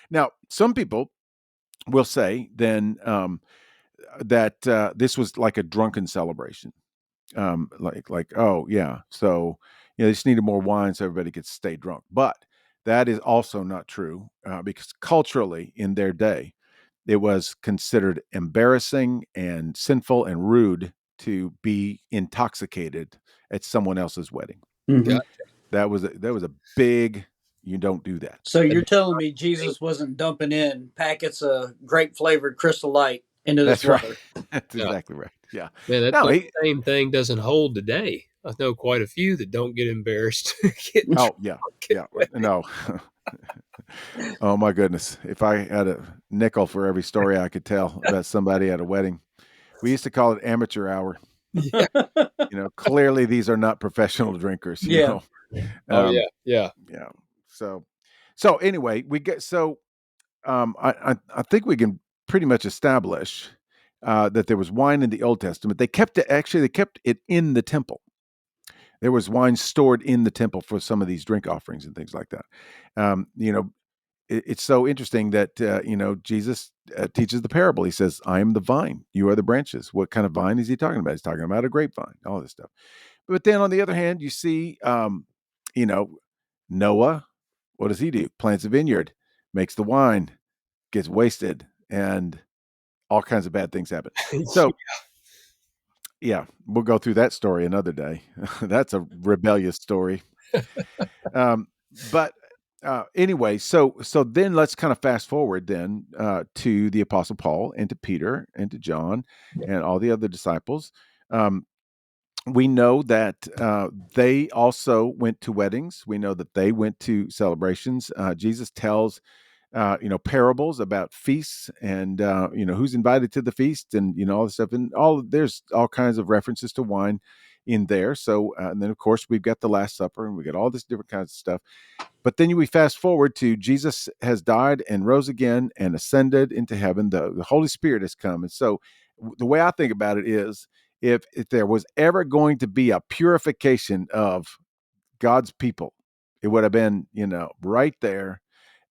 Now, some people will say then that this was like a drunken celebration. Oh yeah, so they just needed more wine so everybody could stay drunk. But that is also not true, because culturally in their day, it was considered embarrassing and sinful and rude to be intoxicated at someone else's wedding. Mm-hmm. Gotcha. That was a big. You don't do that. So you're telling me Jesus wasn't dumping in packets of grape flavored Crystal Light into this That's right. water? That's Yeah. exactly right. Yeah. Man, No, that same thing doesn't hold today. I know quite a few that don't get embarrassed getting Oh yeah, yeah. No. Oh my goodness! If I had a nickel for every story I could tell about somebody at a wedding, we used to call it amateur hour. Yeah. Clearly these are not professional drinkers. Yeah. Oh yeah. Yeah. Yeah. So anyway, we get I think we can pretty much establish that there was wine in the Old Testament. They kept it in the temple. There was wine stored in the temple for some of these drink offerings and things like that. It's so interesting that Jesus teaches the parable. He says, "I am the vine; you are the branches." What kind of vine is he talking about? He's talking about a grapevine. All this stuff. But then on the other hand, you see, Noah. What does he do? Plants a vineyard, makes the wine, gets wasted, and all kinds of bad things happen. So yeah, we'll go through that story another day. That's a rebellious story. But anyway, so then let's kind of fast forward then to the Apostle Paul and to Peter and to John and all the other disciples. We know that they also went to weddings. We know that they went to celebrations. Jesus tells parables about feasts and who's invited to the feast and all this stuff, and there's all kinds of references to wine in there. So and then of course we've got the Last Supper and we got all this different kinds of stuff. But then we fast forward to Jesus has died and rose again and ascended into heaven. The Holy Spirit has come. And so the way I think about it is if there was ever going to be a purification of God's people, it would have been, right there.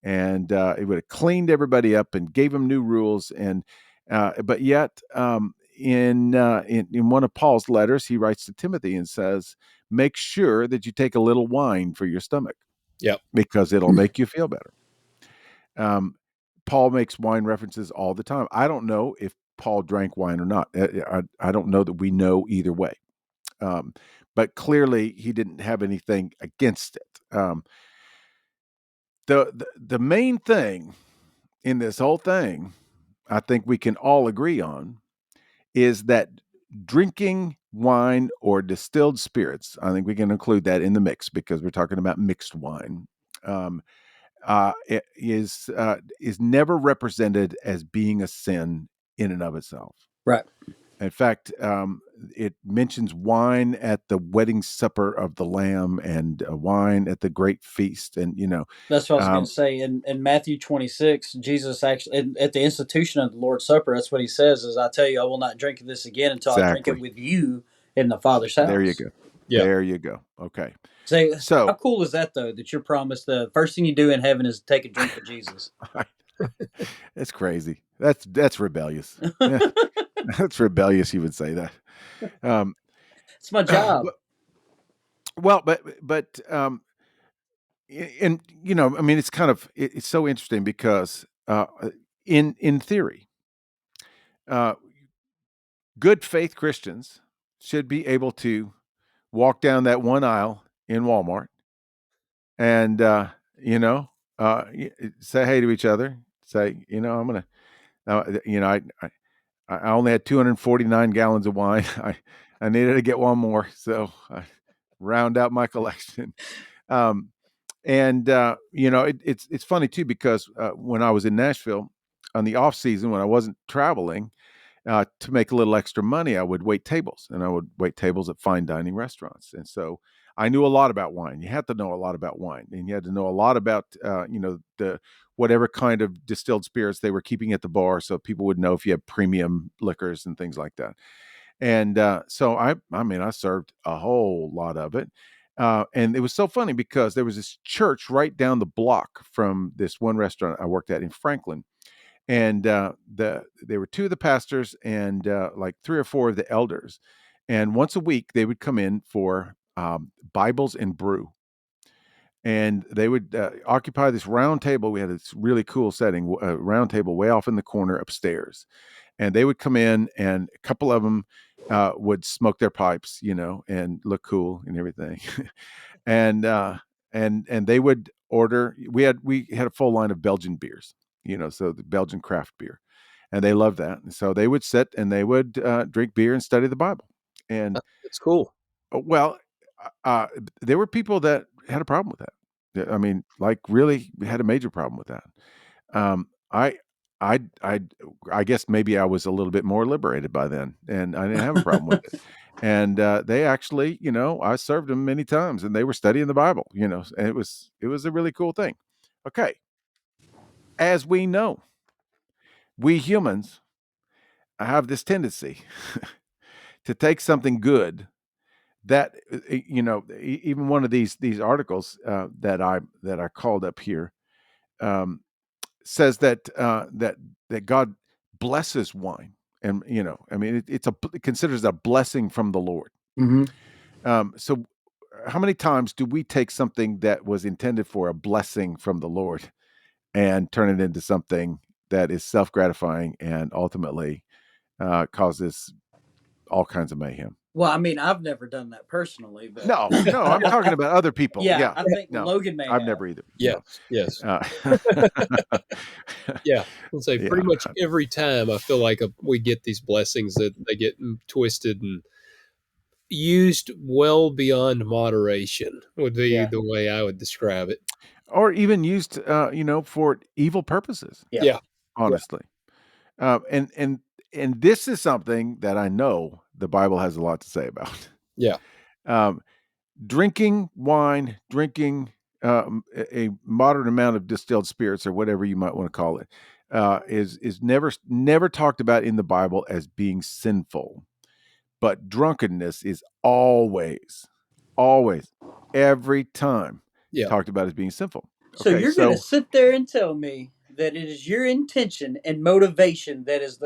And it would have cleaned everybody up and gave them new rules. And but yet in one of Paul's letters, he writes to Timothy and says, "Make sure that you take a little wine for your stomach, Yep. because it'll make you feel better." Paul makes wine references all the time. I don't know if Paul drank wine or not. I don't know that we know either way. But clearly, he didn't have anything against it. The main thing in this whole thing, I think we can all agree on, is that drinking wine or distilled spirits, I think we can include that in the mix because we're talking about mixed wine, is never represented as being a sin in and of itself. Right. In fact, it mentions wine at the wedding supper of the Lamb and wine at the great feast, and That's what I was going to say. In Matthew 26, Jesus actually, at the institution of the Lord's Supper, that's what he says is, I tell you, I will not drink this again until I drink it exactly. with you in the Father's There you house. go. Yeah. There you go. Okay. So, how So cool is that, though, that you're promised the first thing you do in heaven is take a drink with Jesus? that's crazy. That's rebellious. Yeah, that's rebellious. You would say that. It's my job. Well, but and I mean, it's kind of it's so interesting because in theory, good faith Christians should be able to walk down that one aisle in Walmart and say hey to each other. Say, I'm gonna, I only had 249 gallons of wine. I needed to get one more, so I round out my collection. It's funny too because when I was in Nashville on the off season when I wasn't traveling, to make a little extra money, I would wait tables, and I would wait tables at fine dining restaurants. And so I knew a lot about wine. You had to know a lot about wine, and you had to know a lot about, the whatever kind of distilled spirits they were keeping at the bar, so people would know if you had premium liquors and things like that. And so I served a whole lot of it. And it was so funny because there was this church right down the block from this one restaurant I worked at in Franklin, and there were two of the pastors and like three or four of the elders, and once a week they would come in for Bibles and brew, and they would occupy this round table. We had this really cool setting, a round table way off in the corner upstairs, and they would come in, and a couple of them would smoke their pipes, and look cool and everything, and they would order. We had a full line of Belgian beers, so the Belgian craft beer, and they loved that. And so they would sit and they would drink beer and study the Bible. And That's cool. well, there were people that had a problem with that. I mean, like really had a major problem with that. Um, I, I guess maybe I was a little bit more liberated by then, and I didn't have a problem with it. And they actually, I served them many times, and they were studying the Bible, and it was a really cool thing. Okay, as we know, we humans have this tendency to take something good that even one of these articles that I called up here um, says that God blesses wine, and I mean it considers a blessing from the Lord. So how many times do we take something that was intended for a blessing from the Lord and turn it into something that is self-gratifying and ultimately causes all kinds of mayhem? Well, I mean, I've never done that personally, but No, I'm talking about other people. yeah, Yeah, I think no, Logan may I've have. never either. No. Yes. Yes. Uh, Yeah. I'll say yeah, pretty much every time I feel like we get these blessings that they get twisted and used well beyond moderation would be Yeah. the way I would describe it. or even used, for evil purposes. Yeah. Yeah. Yeah. Honestly, and this is something that I know the Bible has a lot to say about. Yeah. Um, Drinking wine, drinking a moderate amount of distilled spirits or whatever you might want to call it, is never talked about in the Bible as being sinful. But drunkenness is always, every time Yeah. talked about as being sinful. So Okay, you're going to so sit there and tell me that it is your intention and motivation that is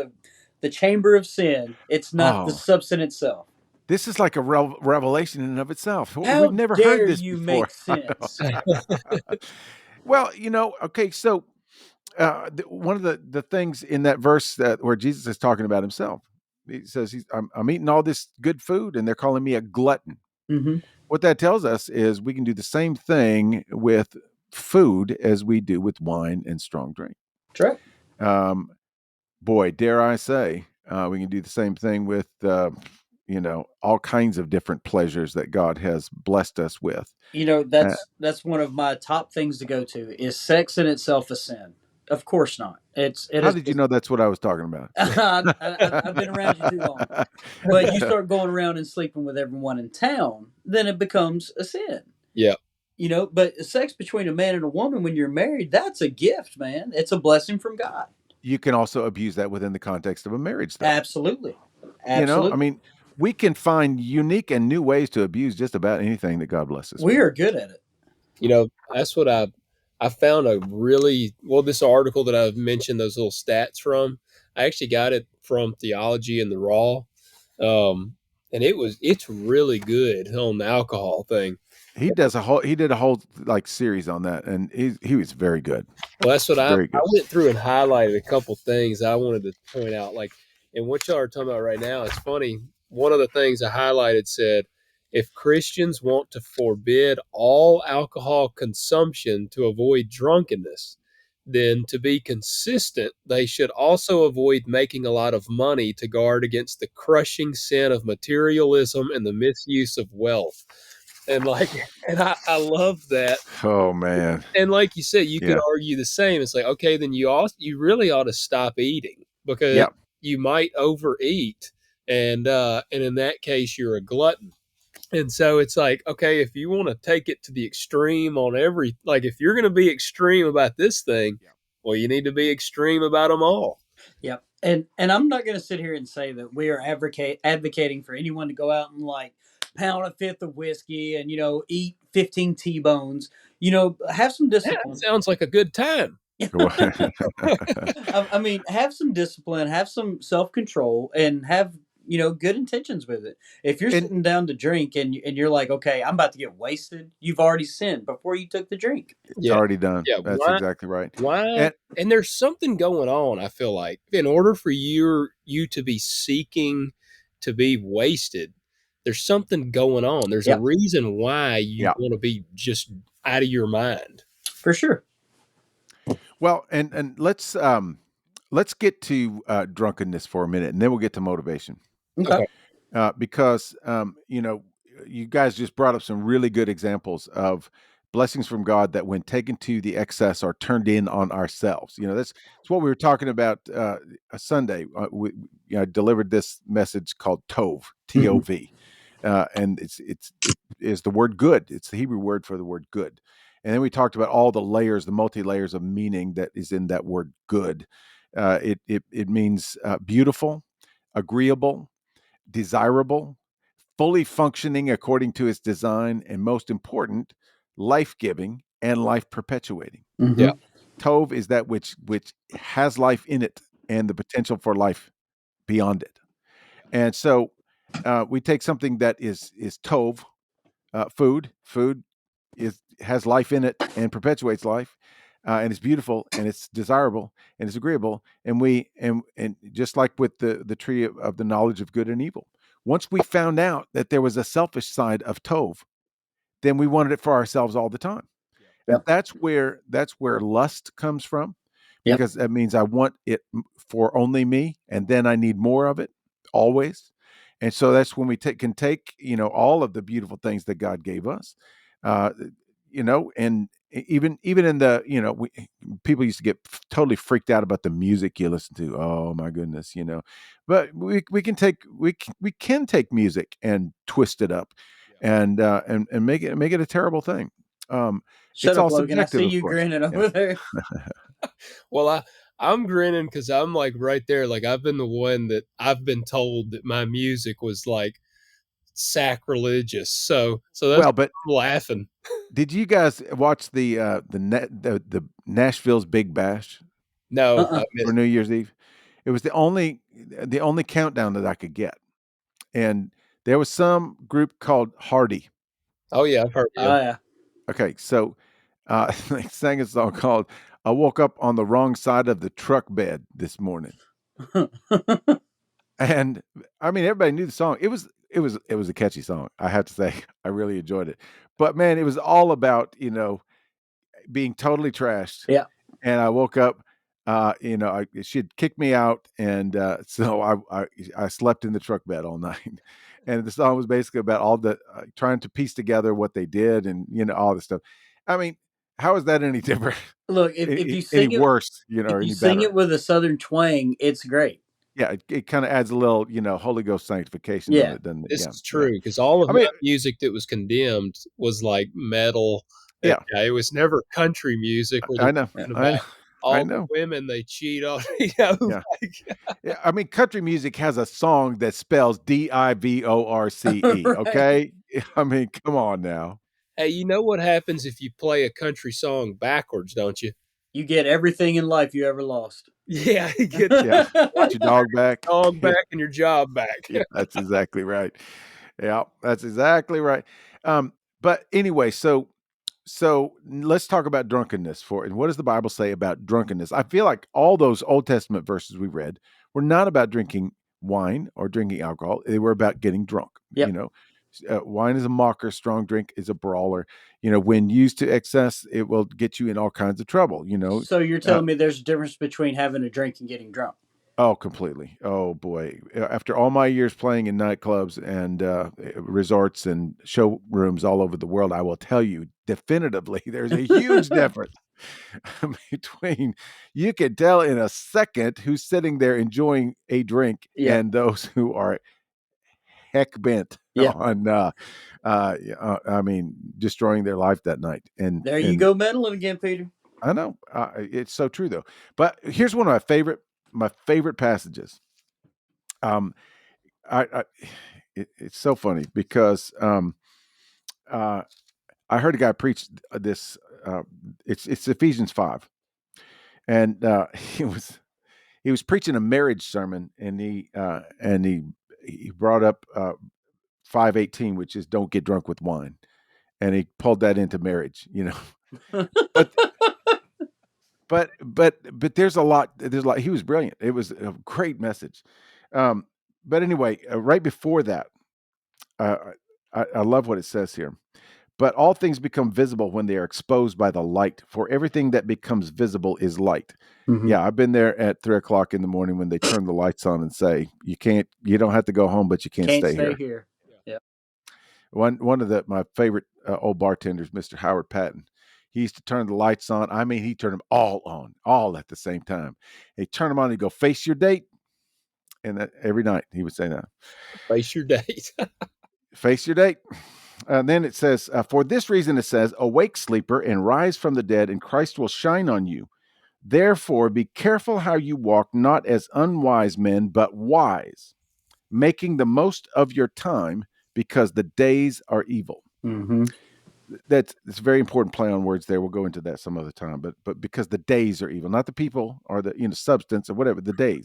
the chamber of sin. It's not the Oh, substance itself. this is like a revelation in and of itself. We've How never heard dare this you before. make sense? Well, okay, so one of the things in that verse that where Jesus is talking about himself, he says, I'm eating all this good food, and they're calling me a glutton. Mm-hmm. What that tells us is we can do the same thing with food as we do with wine and strong drink. That's right. Boy, dare I say, we can do the same thing with all kinds of different pleasures that God has blessed us with. Uh, That's one of my top things to go to. Is sex in itself a sin? Of course not. It how is. did you know that's what I was talking about? I've been around you too long. But you start going around and sleeping with everyone in town, then it becomes a sin. Yeah. But sex between a man and a woman when you're married, that's a gift, man. It's a blessing from God. You can also abuse that within the context of a marriage, though. Absolutely. I Absolutely. mean, we can find unique and new ways to abuse just about anything that God blesses We with. are good at it. That's what I found a really this article that I've mentioned those little stats from. I actually got it from Theology in the Raw. And it's really good on the alcohol thing. He did a whole like series on that, and he was very good. Well, that's what I Very good. went through and highlighted a couple things I wanted to point out. Like, and what y'all are talking about right now, it's funny. One of the things I highlighted said, if Christians want to forbid all alcohol consumption to avoid drunkenness, then to be consistent, they should also avoid making a lot of money to guard against the crushing sin of materialism and the misuse of wealth. And I love that. Oh man. And like you said, you could Yeah. argue the same. It's like, okay, then you really ought to stop eating because Yeah. you might overeat, and in that case, you're a glutton. And so it's like, okay, if you want to take it to the extreme on if you're going to be extreme about this thing, well, you need to be extreme about them all. Yep. And I'm not going to sit here and say that we are advocating for anyone to go out and like pound a fifth of whiskey and eat 15 T-bones. Have some That discipline. sounds like a good time. I mean, have some discipline, have some self-control, and have good intentions with it. If you're And sitting down to drink and you're like, okay, I'm about to get wasted, you've already sinned before you took the drink. it's Yeah. already done. Yeah. That's exactly right. Why? And there's something going on. I feel like in order for you to be seeking to be wasted, there's something going on. There's a reason why you want to be just out of your mind. For sure. Well, and let's get to drunkenness for a minute, and then we'll get to motivation. Okay. Because you guys just brought up some really good examples of blessings from God that, when taken to the excess, are turned in on ourselves. That's what we were talking about a Sunday. I delivered this message called Tov, T-O-V, and it is the word good. It's the Hebrew word for the word good. And then we talked about all the layers, the multi-layers of meaning that is in that word good. It means beautiful, agreeable, desirable, fully functioning according to its design, and most important, life-giving and life-perpetuating. Mm-hmm. Yeah. Tov is that which has life in it and the potential for life beyond it. And so we take something that is Tov, food. Food has life in it and perpetuates life, and it's beautiful and it's desirable and it's agreeable. And and just like with the tree of the knowledge of good and evil, once we found out that there was a selfish side of Tov, then we wanted it for ourselves all the time. And that's where lust comes from, because that means I want it for only me, and then I need more of it always. And so that's when we can take all of the beautiful things that God gave us, and even in the people used to get totally freaked out about the music you listen to. Oh my goodness, but we can take music and twist it up, and make it a terrible thing. Shut It's up, all Logan. I subjective, see of you course. grinning over there. Well, I'm grinning because I'm like right there. Like, I've been the one that I've been told that my music was like sacrilegious. So that's Well, but I'm laughing. did you guys watch the Nashville's Big Bash No, Uh-uh. I for missed. New Year's Eve? It was the only countdown that I could get, and there was some group called Hardy. Oh yeah, I've heard of Oh him. yeah. Okay, so they sang a song called "I Woke Up on the Wrong Side of the Truck Bed This Morning," and I mean everybody knew the song. It was a catchy song. I have to say, I really enjoyed it. But man, it was all about being totally trashed. Yeah. And I woke up, she had kicked me out, and so I slept in the truck bed all night. And the song was basically about all the trying to piece together what they did, and all this stuff. I mean, how is that any different? Look, if you Any sing it worse, if or you any sing better? it with a southern twang, it's great. Yeah, it kind of adds a little, Holy Ghost sanctification on Yeah. it, doesn't it? This Yeah, is yeah. true because all of I my mean, music that was condemned was like metal. yeah, It was never country music where they're I know, Yeah. talking I know, about I all the know. women they cheat on. Yeah. Like, Yeah, I mean, country music has a song that spells Divorce. Right. Okay, I mean, come on now. hey, you know what happens if you play a country song backwards, don't you? You get everything in life you ever lost. Yeah, you get Yeah, get your your dog back. dog Yeah, back and your job back. yeah, that's exactly right. Yeah, that's exactly right. Um, but anyway, so let's talk about drunkenness and what does the Bible say about drunkenness? I feel like all those Old Testament verses we read were not about drinking wine or drinking alcohol. They were about getting drunk. Yep. Wine is a mocker, strong drink is a brawler. When used to excess, it will get you in all kinds of trouble. So you're Uh, telling me there's a difference between having a drink and getting drunk? Oh, completely. Oh boy. After all my years playing in nightclubs and resorts and showrooms all over the world, I will tell you definitively there's a huge difference between you can tell in a second who's sitting there enjoying a drink Yeah. and those who are heck bent Yeah. on I mean destroying their life that night. And There you go, meddling again, Peter. I know it's so true though. But here's one of my favorite passages. Um, I it's so funny because I heard a guy preach this. It's Ephesians 5, and he was preaching a marriage sermon, and he brought up 5:18, which is don't get drunk with wine, and he pulled that into marriage, but but there's a lot. He was brilliant. It was a great message. But anyway, right before that, uh, I love what it says here. But all things become visible when they are exposed by the light. For everything that becomes visible is light. Mhm. Yeah, I've been there at 3 o'clock in the morning when they turn the lights on and say, you don't have to go home, but you can't Can't stay stay here. here. Yeah. One of my favorite old bartenders, Mr. Howard Patton, he used to turn the lights on. I mean, he turned them all on, all at the same time. He turned them on and he'd go, face your date. And that every night he would say that. Face your date. Face your date. And then it says, for this reason, it says, awake, sleeper, and rise from the dead, and Christ will shine on you. Therefore, be careful how you walk, not as unwise men, but wise, making the most of your time because the days are evil. Mm-hmm. It's a very important play on words there. We'll go into that some other time, but because the days are evil, not the people or the substance or whatever, the days.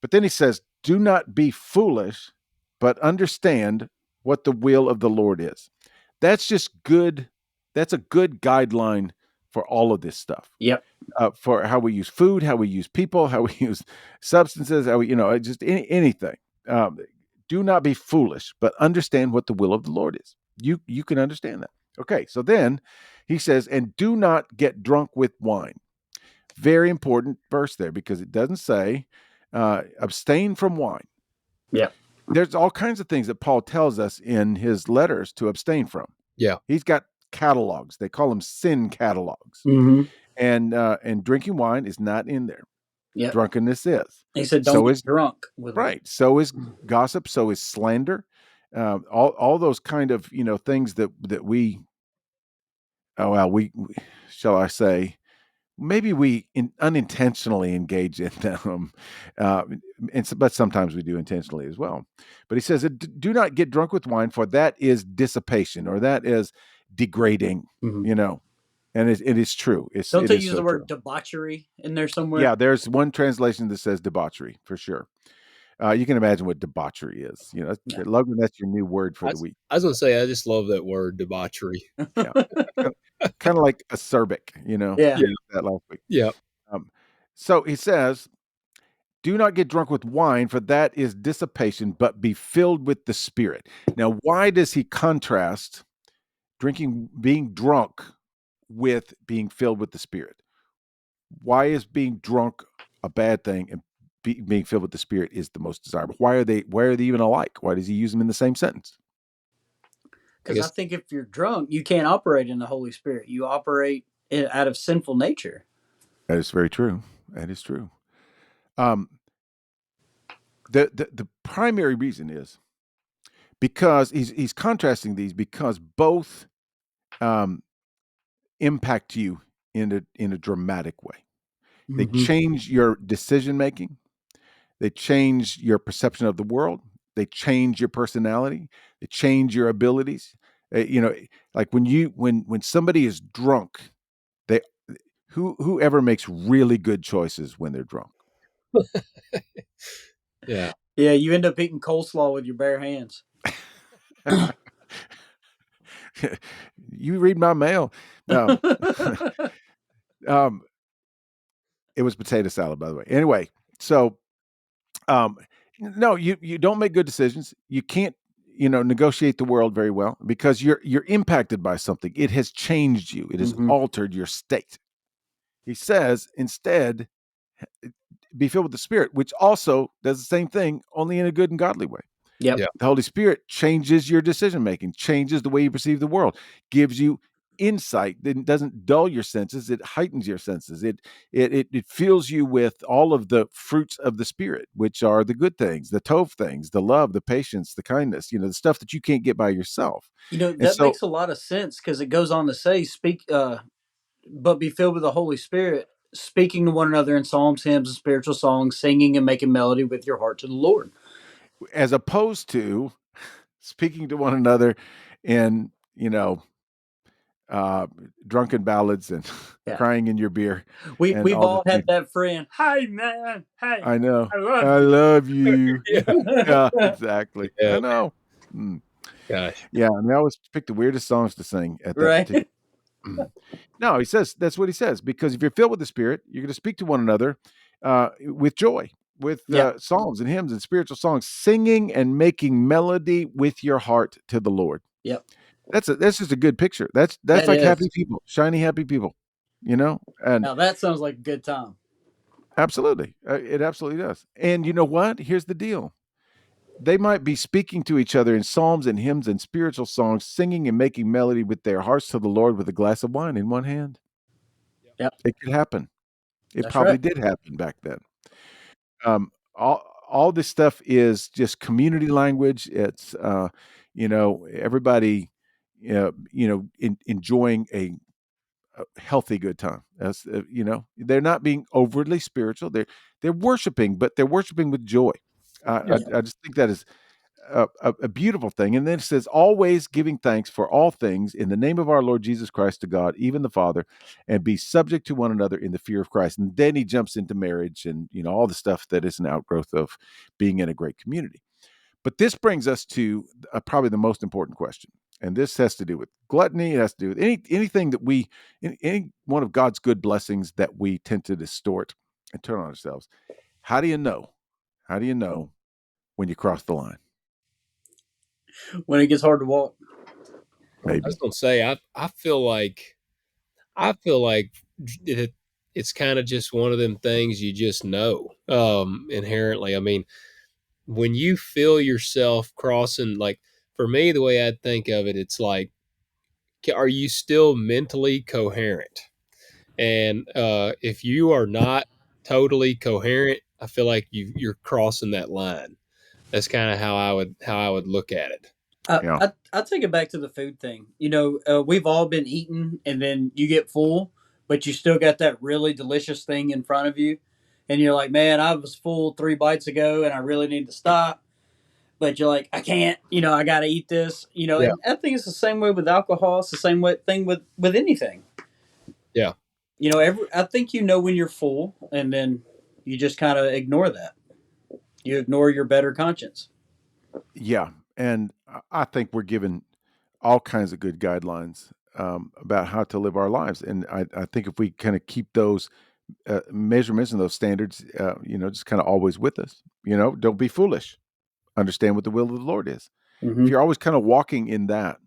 But then he says, do not be foolish, but understand what the will of the Lord is. That's just good. That's a good guideline for all of this stuff. Yep. For how we use food, how we use people, how we use substances, how we, just anything. Do not be foolish, but understand what the will of the Lord is. You can understand that. Okay, so then he says, and do not get drunk with wine. Very important verse there because it doesn't say abstain from wine. Yeah. There's all kinds of things that Paul tells us in his letters to abstain from. Yeah. He's got catalogs. They call them sin catalogs. Mm-hmm. And drinking wine is not in there. Yeah. Drunkenness is. He said, "Don't get drunk with right." So is gossip. So is slander. All those kind of things that we. Oh well, we shall I say. Maybe we unintentionally engage in them, but sometimes we do intentionally as well. But he says, do not get drunk with wine, for that is dissipation, or that is degrading, Mm-hmm. And it is true. Don't It they is use so the true. word debauchery in there somewhere? Yeah, there's one translation that says debauchery for sure. You can imagine what debauchery is. Yeah. Logan, that's your new word for I the was, week. I was gonna say I just love that word debauchery. Yeah, kind of like acerbic. Yeah. Yeah, That last week. yeah. Um, so he says, "Do not get drunk with wine, for that is dissipation, but be filled with the Spirit." Now, why does he contrast being drunk, with being filled with the Spirit? Why is being drunk a bad thing, and being filled with the Spirit is the most desirable? Why are they even alike? Why does he use them in the same sentence? I Because I guess think if you're drunk, you can't operate in the Holy Spirit. You operate out of sinful nature. That is very true. That is true. Um, the primary reason is because he's contrasting these, because both um, impact you in a dramatic way. They Mm-hmm. change your decision making. They change your perception of the world. They change your personality. They change your abilities. Like when somebody is drunk, they whoever makes really good choices when they're drunk. yeah. Yeah, you end up eating coleslaw with your bare hands. You read my mail. Um, um, it was potato salad, by the way. Anyway, so um, no, you don't make good decisions. You can't negotiate the world very well because you're impacted by something. It has changed you. It has Mm-hmm. altered your state. He says instead, be filled with the Spirit, which also does the same thing, only in a good and godly way. Yep. Yeah. The Holy Spirit changes your decision making, changes the way you perceive the world, gives you insight that doesn't dull your senses, it heightens your senses. It fills you with all of the fruits of the Spirit, which are the good things, the tov things, the love, the patience, the kindness, the stuff that you can't get by yourself. And That so makes a lot of sense because it goes on to say, but be filled with the Holy Spirit, speaking to one another in psalms, hymns, and spiritual songs, singing and making melody with your heart to the Lord. as opposed to speaking to one another in, uh, drunken ballads and Yeah. crying in your beer and We've all the all had things. that friend. Hey man, hey, I know. I love I you. love you. Yeah. Yeah, exactly. Yeah. I know. Mm. Gosh. Yeah, and they always pick the weirdest songs to sing at that Right. particular. No, he says that's what he says, because if you're filled with the Spirit, you're going to speak to one another with joy, with Yeah. psalms and hymns and spiritual songs, singing and making melody with your heart to the Lord. Yep. That's just a good picture. That's That like happy is. people, shiny happy people, and Now that sounds like a good time. absolutely, it absolutely does. And you know what? Here's the deal: they might be speaking to each other in psalms and hymns and spiritual songs, singing and making melody with their hearts to the Lord with a glass of wine in one hand. Yep. It could happen. It That's right. probably did happen back then. All this stuff is just community language. It's everybody enjoying a healthy good time. That's they're not being overly spiritual. They're worshiping, but they're worshiping with joy. Yeah. I just think that is a beautiful thing. And then it says, always giving thanks for all things in the name of our Lord Jesus Christ to God, even the Father, and be subject to one another in the fear of Christ. And then he jumps into marriage and all the stuff that is an outgrowth of being in a great community. But this brings us to probably the most important question. And this has to do with gluttony. It has to do with anything that any one of God's good blessings that we tend to distort and turn on ourselves. How do you know? How do you know when you cross the line? When it ges hard to walk. I was Maybe. gonna say I feel like it's kind of just one of them things you just know inherently. I mean, when you feel yourself crossing, like for me, the way I'd think of it, it's like, are you still mentally coherent? And if you are not totally coherent, I feel like you're crossing that line. That's kind of how I would look at it. Yeah. I take it back to the food thing. We've all been eating, and then you get full, but you still got that really delicious thing in front of you, and you're like, "Man, I was full 3 bites ago, and I really need to stop." But you're like, "I can't. I got to eat this." Yeah. And I think it's the same way with alcohol. It's the same way thing with anything. Yeah. You know, I think you know when you're full, and then you just kind of ignore that. You ignore your better conscience. Yeah, and I think we're given all kinds of good guidelines about how to live our lives, and I think if we kind of keep those measurements and those standards, just kind of always with us. Don't be foolish. Understand what the will of the Lord is. If Mm-hmm. you're always kind of walking in that,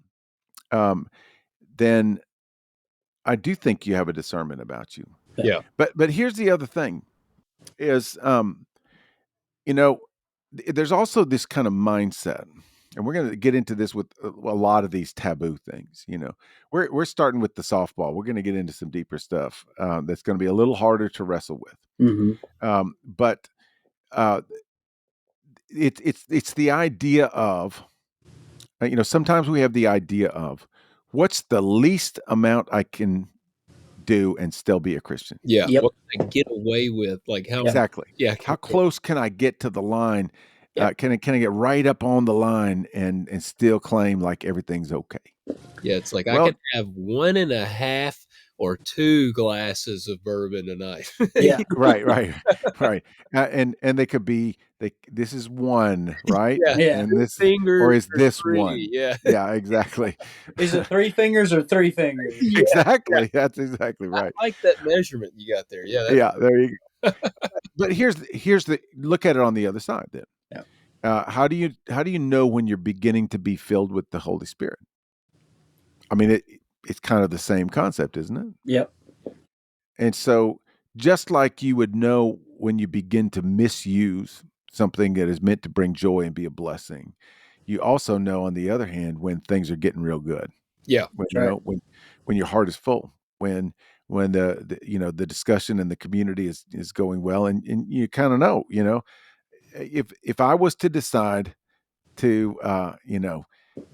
um, then I do think you have a discernment about you. Yeah. But here's the other thing: is you know, there's also this kind of mindset, and we're going to get into this with a lot of these taboo things. We're starting with the softball. We're going to get into some deeper stuff that's going to be a little harder to wrestle with. Mm-hmm. But uh, it's the idea of sometimes we have the idea of what's the least amount I can do and still be a Christian. Yeah. Yep. What can I get away with? Like how? Yep. Exactly. Yeah. How close can I get to the line? Yep. Can I get right up on the line and still claim like everything's okay? Yeah. It's like I Well, can have 1.5 or 2 glasses of bourbon tonight. Yeah. right, right, right. And they could be this is one, right? Yeah. Yeah. And 2 this or fingers is or this 3. one? Yeah. Yeah, exactly. Is it 3 fingers or 3 fingers? Yeah. Exactly. That's exactly I right. like that measurement you got there. Yeah. Yeah, there you go. But here's the look at it on the other side then. Yeah. How do you know when you're beginning to be filled with the Holy Spirit? I mean, it's kind of the same concept, isn't it? Yep. And so, just like you would know when you begin to misuse something that is meant to bring joy and be a blessing, you also know, on the other hand, when things are getting real good. Yeah. When That's right. when your heart is full, when the discussion in the community is going well, and you kind of know, if I was to decide to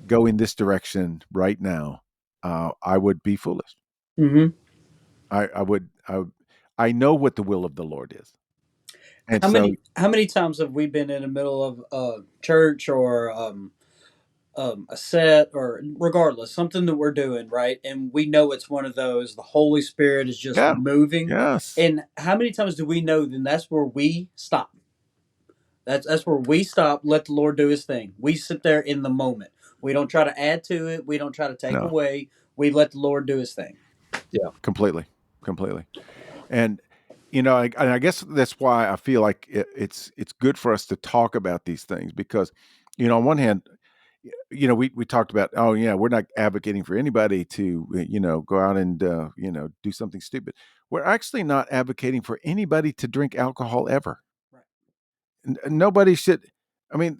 go in this direction right now, I would be foolish. Mm-hmm. I would I know what the will of the Lord is. And How so, many times have we been in the middle of church or a set or regardless something that we're doing right, and we know it's one of those the Holy Spirit is just yeah, moving, yes, and how many times do we know then that's where we stop? That's where we stop. Let the Lord do His thing. We sit there in the moment. We don't try to add to it. We don't try to take no, away. We let the Lord do His thing. Yeah. completely, completely. And I guess that's why I feel like it's good for us to talk about these things because, on one hand, we talked about, oh yeah, we're not advocating for anybody to go out and do something stupid. We're actually not advocating for anybody to drink alcohol ever. Right. Nobody should. I mean,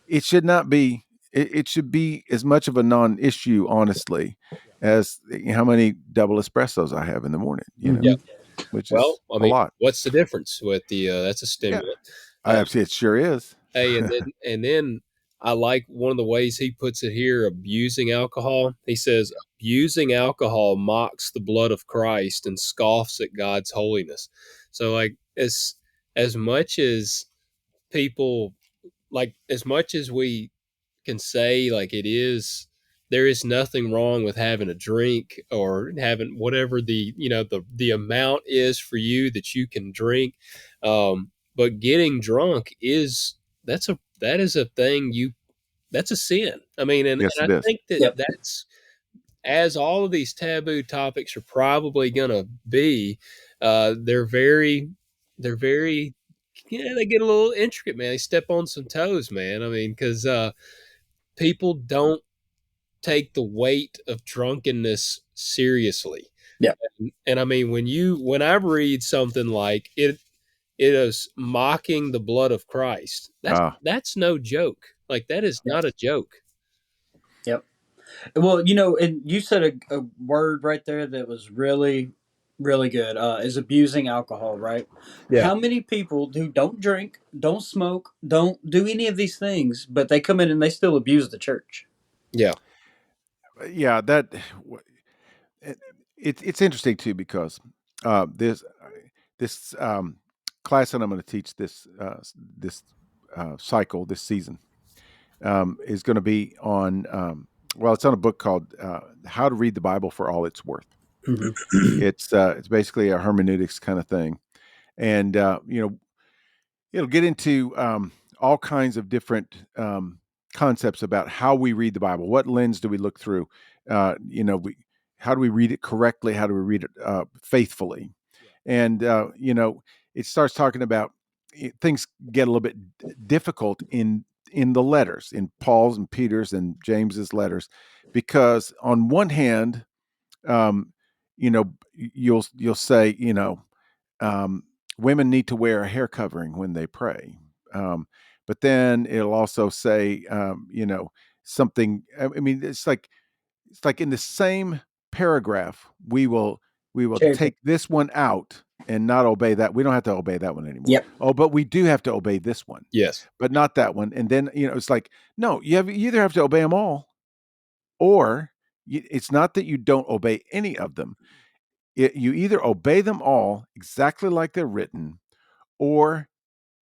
it should not be. It should be as much of a non-issue, honestly, as how many double espressos I have in the morning. Yeah. Mm-hmm. Which Well, is I a mean, lot. what's the difference with the that's a Yeah, stimulant. I have. It sure is. Hey, and then I like one of the ways he puts it here, abusing alcohol. He says abusing alcohol mocks the blood of Christ and scoffs at God's holiness. So like as much as people like as much as we can say like it is there is nothing wrong with having a drink or having whatever the amount is for you that you can drink, but getting drunk is that is a thing you that's a sin. I mean, Yes, and it I is. think that Yep. that's as all of these taboo topics are probably going to be, they're very yeah, they get a little intricate, man. They step on some toes, man. I mean, because people don't take the weight of drunkenness seriously. Yep. And I mean, when I read something like it is mocking the blood of Christ, Ah, that's no joke. Like that is Yep. not a joke. Yep. Well, you know, and you said a word right there that was really, really good. Is abusing alcohol, right? Yeah, How many people who don't drink, don't smoke, don't do any of these things, but they come in and they still abuse the church? yeah, yeah. It, it's interesting too because this class that I'm going to teach this cycle this season is going to be on it's on a book called How to Read the Bible for All It's Worth. Mhm. It's basically a hermeneutics kind of thing, and it'll get into all kinds of different concepts about how we read the Bible. What lens do we look through? How do we read it correctly? How do we read it faithfully? And it starts talking about things get a little bit difficult in the letters, in Paul's and Peter's and James's letters, because on one hand, um, you'll say, um, women need to wear a hair covering when they pray. Um, but then it'll also say, something. I mean, it's like in the same paragraph, we will Cherry pick. take this one out and not obey that. We don't have to obey that one anymore. Yep. Oh, but we do have to obey this one, Yes. but not that one. And then it's like, no, you either have to obey them all, or it's not that you don't obey any of them. You either obey them all exactly like they're written, or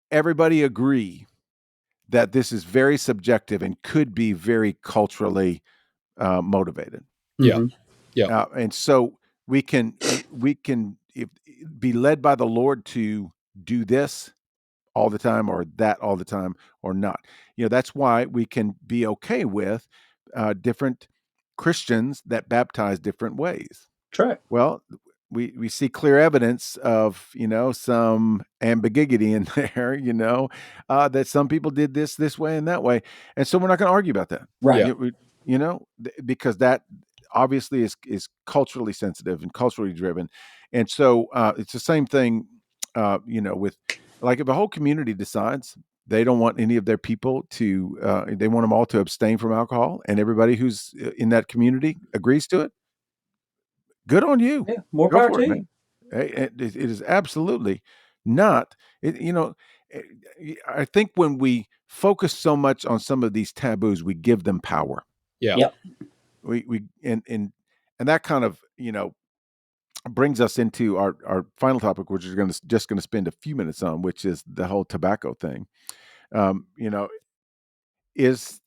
everybody agree that this is very subjective and could be very culturally motivated. Yeah. Mhm. Yeah. And so we can be led by the Lord to do this all the time, or that all the time, or not. That's why we can be okay with different Christians that baptize different ways. Try it. Well, we see clear evidence of some ambiguity in there, that some people did this way and that way, and so we're not going to argue about that. Right. Yeah. Because that obviously is culturally sensitive and culturally driven, and so it's the same thing, with, like, if a whole community decides they don't want any of their people to, they want them all to abstain from alcohol, and everybody who's in that community agrees to it. Good on you. Yeah. More Go power for to it, you. man. It is absolutely not. Eh, I think when we focus so much on some of these taboos, we give them power. Yeah. Yep. We and that kind of brings us into our final topic, which is just going to spend a few minutes on, which is the whole tobacco thing. Um, you know, is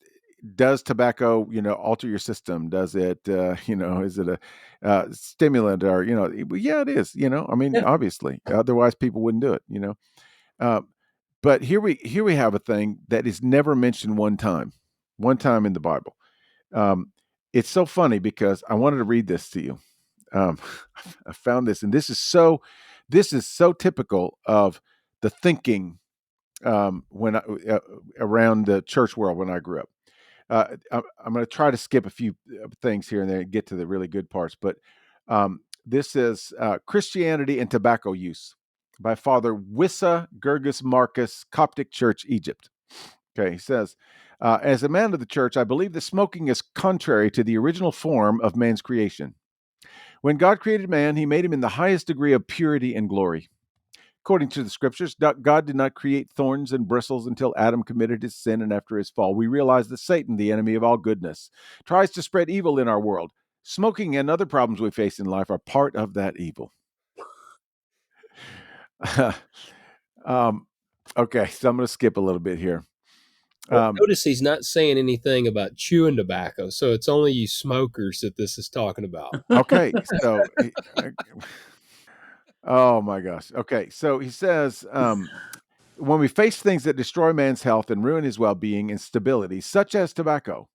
does tobacco alter your system? Does it is it a stimulant, or yeah, it is. I mean, Yeah. obviously, otherwise people wouldn't do it. uh, but here we have a thing that is never mentioned one time in the Bible. um, it's so funny because I wanted to read this to you. um, I found this, and this is so typical of the thinking, when around the church world when I grew up. I'm going to try to skip a few things here and there and get to the really good parts. But this is Christianity and Tobacco Use by Father Wissa Gergus Marcus, Coptic Church, Egypt. Okay, he says, as a man of the church, I believe that smoking is contrary to the original form of man's creation. When God created man, he made him in the highest degree of purity and glory. According to the scriptures, God did not create thorns and bristles until Adam committed his sin, and after his fall, we realize that Satan, the enemy of all goodness, tries to spread evil in our world. Smoking and other problems we face in life are part of that evil. Okay, so I'm going to skip a little bit here. Well, notice he's not saying anything about chewing tobacco, so it's only you smokers that this is talking about. Okay, so oh my gosh. Okay, so he says, when we face things that destroy man's health and ruin his well-being and stability, such as tobacco,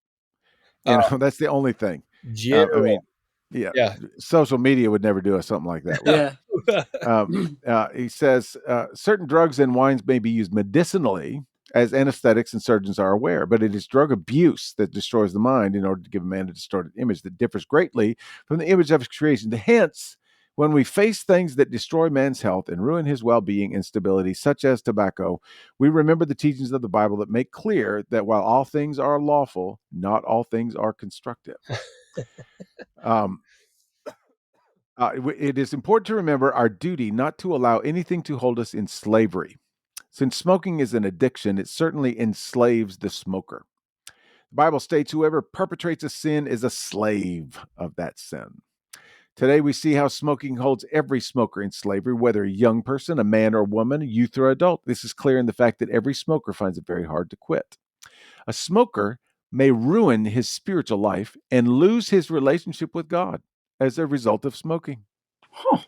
that's the only thing. I General. mean, yeah, Yeah. social media would never do us something like that. Right? Yeah. He says certain drugs and wines may be used medicinally as anesthetics, and surgeons are aware, but it is drug abuse that destroys the mind in order to give a man a distorted image that differs greatly from the image of his creation. Hence, when we face things that destroy man's health and ruin his well-being and stability, such as tobacco, we remember the teachings of the Bible that make clear that while all things are lawful, not all things are constructive. Um, it is important to remember our duty not to allow anything to hold us in slavery. Since smoking is an addiction, it certainly enslaves the smoker. The Bible states whoever perpetrates a sin is a slave of that sin. Today, we see how smoking holds every smoker in slavery, whether a young person, a man or woman, youth or adult. This is clear in the fact that every smoker finds it very hard to quit. A smoker may ruin his spiritual life and lose his relationship with God. as a result of smoking. Huh.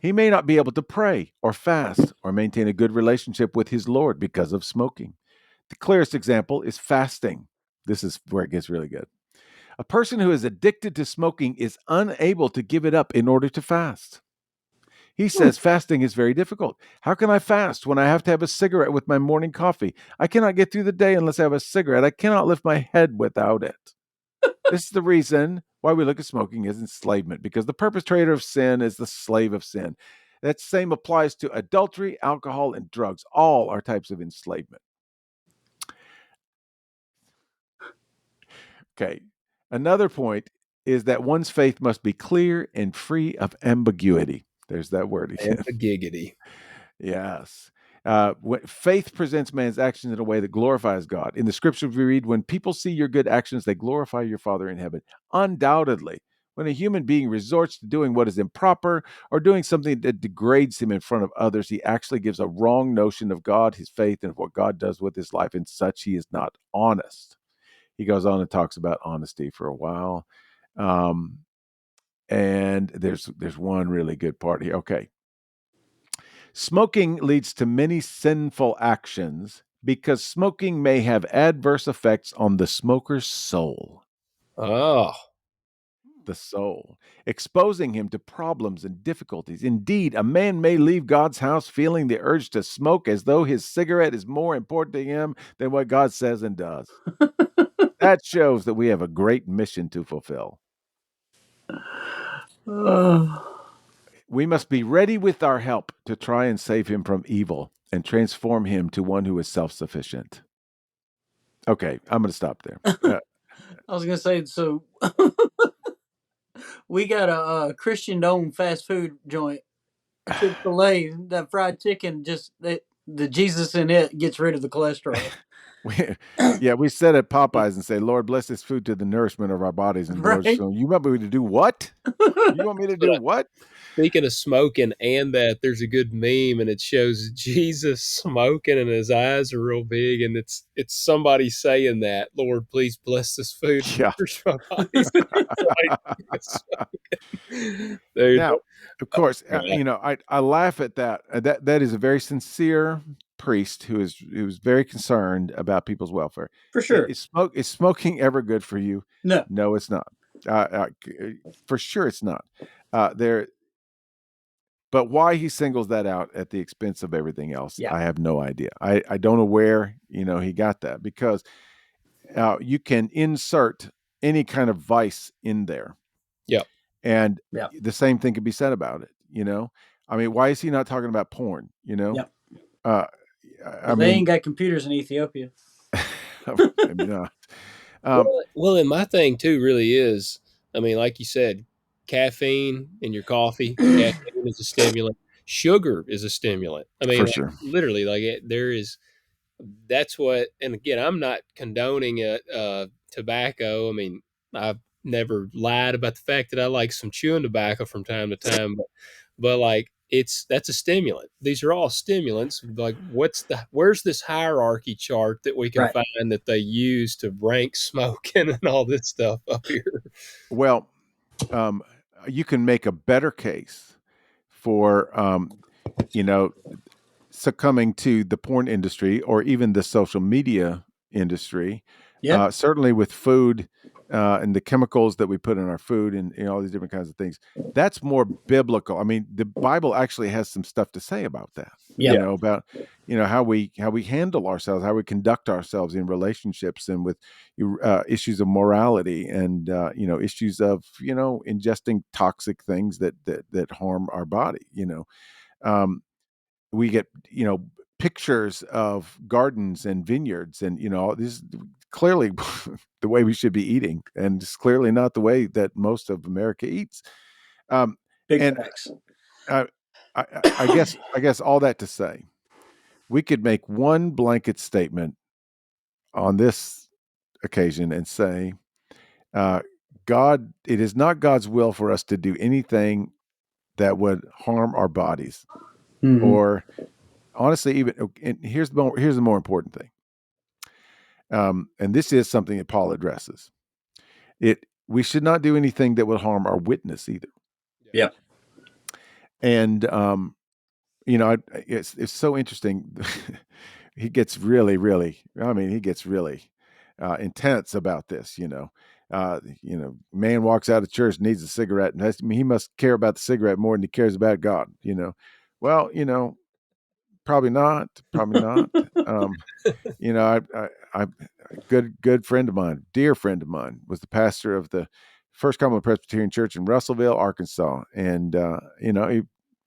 He may not be able to pray or fast or maintain a good relationship with his Lord because of smoking. The clearest example is fasting. This is where it gets really good. A person who is addicted to smoking is unable to give it up in order to fast. He says fasting is very difficult. How can I fast when I have to have a cigarette with my morning coffee? I cannot get through the day unless I have a cigarette. I cannot lift my head without it. This is the reason why we look at smoking as enslavement, because the perpetrator of sin is the slave of sin. That same applies to adultery, alcohol, and drugs. All are types of enslavement. Okay. Another point is that one's faith must be clear and free of ambiguity. There's that word again. Giggity. Yes. Faith presents man's actions in a way that glorifies God. In the scriptures we read, when people see your good actions, they glorify your Father in heaven. Undoubtedly, when a human being resorts to doing what is improper or doing something that degrades him in front of others, he actually gives a wrong notion of God, his faith, and what God does with his life. In such, he is not honest. He goes on and talks about honesty for a while. And there's one really good part here. Okay. Smoking leads to many sinful actions because smoking may have adverse effects on the smoker's soul. Oh, The soul, exposing him to problems and difficulties. Indeed, a man may leave God's house feeling the urge to smoke as though his cigarette is more important to him than what God says and does. That shows that we have a great mission to fulfill. We must be ready with our help to try and save him from evil and transform him to one who is self-sufficient. Okay, I'm going to stop there. I was gonna say, so we got a Christian-owned fast food joint, Chick-fil-A. That fried chicken, the Jesus in it gets rid of the cholesterol. We said at Popeyes and say, Lord, bless this food to the nourishment of our bodies. And Lord, Right? so you want me to do what? You want me to do what? speaking of smoking and that, there's a good meme and it shows Jesus smoking and his eyes are real big and it's somebody saying that, Lord, please bless this food and Yeah. nourish my bodies. Dude, Now, of course, yeah, I laugh at that. That is a very sincere priest who is very concerned about people's welfare. For sure. Is smoking ever good for you? No. No, it's not. For sure, it's not. But why he singles that out at the expense of everything else, Yeah. I have no idea. I don't know where he got that, because you can insert any kind of vice in there. Yep. And Yep. the same thing could be said about it. I mean, why is he not talking about porn? Yep. I They ain't mean, got computers in Ethiopia. maybe not. Well, and my thing too really is, I mean, like you said, caffeine in your coffee, caffeine is a stimulant, sugar is a stimulant. I mean, For like, sure. literally, like there is. That's what. And again, I'm not condoning tobacco. I mean, I've never lied about the fact that I like some chewing tobacco from time to time, but like that's a stimulant. These are all stimulants. Like, where's this hierarchy chart that we can Right. find that they use to rank smoking and all this stuff up here? Well, you can make a better case for, you know, succumbing to the porn industry or even the social media industry. Yeah. Certainly with food and the chemicals that we put in our food and all these different kinds of things. That's more biblical. I mean, the Bible actually has some stuff to say about that. Yeah. About how we handle ourselves, how we conduct ourselves in relationships, and with issues of morality, and issues of ingesting toxic things that harm our body. Um, we get pictures of gardens and vineyards, and this is clearly the way we should be eating, and it's clearly not the way that most of America eats. Big And facts. I guess all that to say, we could make one blanket statement on this occasion and say, it is not God's will for us to do anything that would harm our bodies, Mm-hmm. or honestly, even, and here's the more important thing. And this is something that Paul addresses. we should not do anything that would harm our witness either. Yeah. And it's so interesting. He gets really, really. I mean, he gets really intense about this. Man walks out of church, needs a cigarette, and he must care about the cigarette more than he cares about God. Well, probably not. Probably not. I good friend of mine, dear friend of mine, was the pastor of the First Commonwealth Presbyterian Church in Russellville, Arkansas, and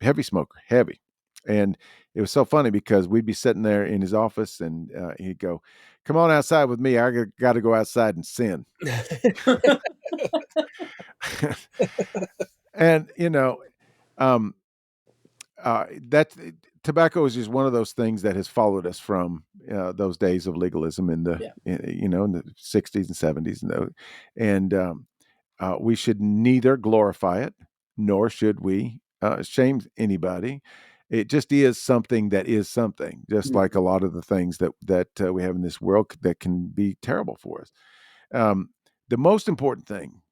heavy smoker, heavy. And it was so funny because we'd be sitting there in his office, and he'd go, "Come on outside with me. I got to go outside and sin." And um, that tobacco is just one of those things that has followed us from those days of legalism in the in the 60s and 70s, and we should neither glorify it nor should we shame anybody. It just is something that is something, just like a lot of the things that we have in this world that can be terrible for us. The most important thing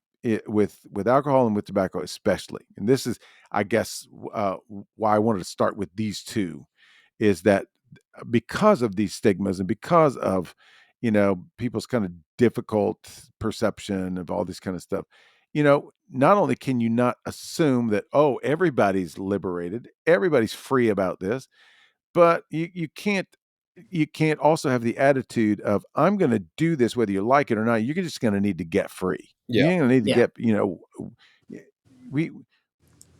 with alcohol and with tobacco especially, and this is, I guess, why I wanted to start with these two, is that because of these stigmas and because of people's kind of difficult perception of all this kind of stuff, not only can you not assume that, oh, everybody's liberated, everybody's free about this, but you can't also have the attitude of, I'm going to do this whether you like it or not. You're just going to need to get free. Yeah. You're going to need to get, we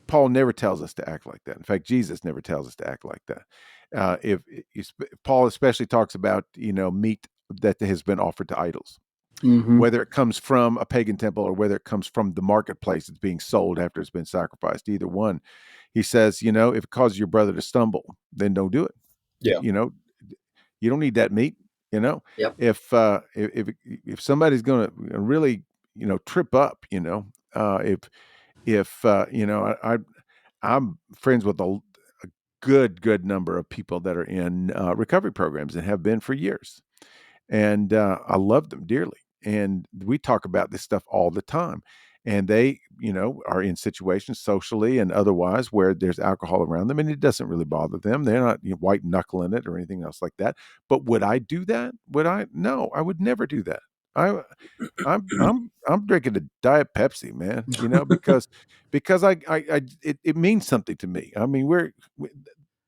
Paul never tells us to act like that. In fact, Jesus never tells us to act like that. If Paul especially talks about, meat that has been offered to idols, whether it comes from a pagan temple or whether it comes from the marketplace that's being sold after it's been sacrificed, either one. He says, if it causes your brother to stumble, then don't do it. Yeah. You don't need that meat. Yep. If somebody's going to really, trip up, I'm friends with a good number of people that are in recovery programs and have been for years, and I love them dearly. And we talk about this stuff all the time. And they, are in situations socially and otherwise where there's alcohol around them, and it doesn't really bother them. They're not white knuckling it or anything else like that. But would I do that? Would I? No, I would never do that. I'm drinking a Diet Pepsi, man. Because it means something to me. I mean,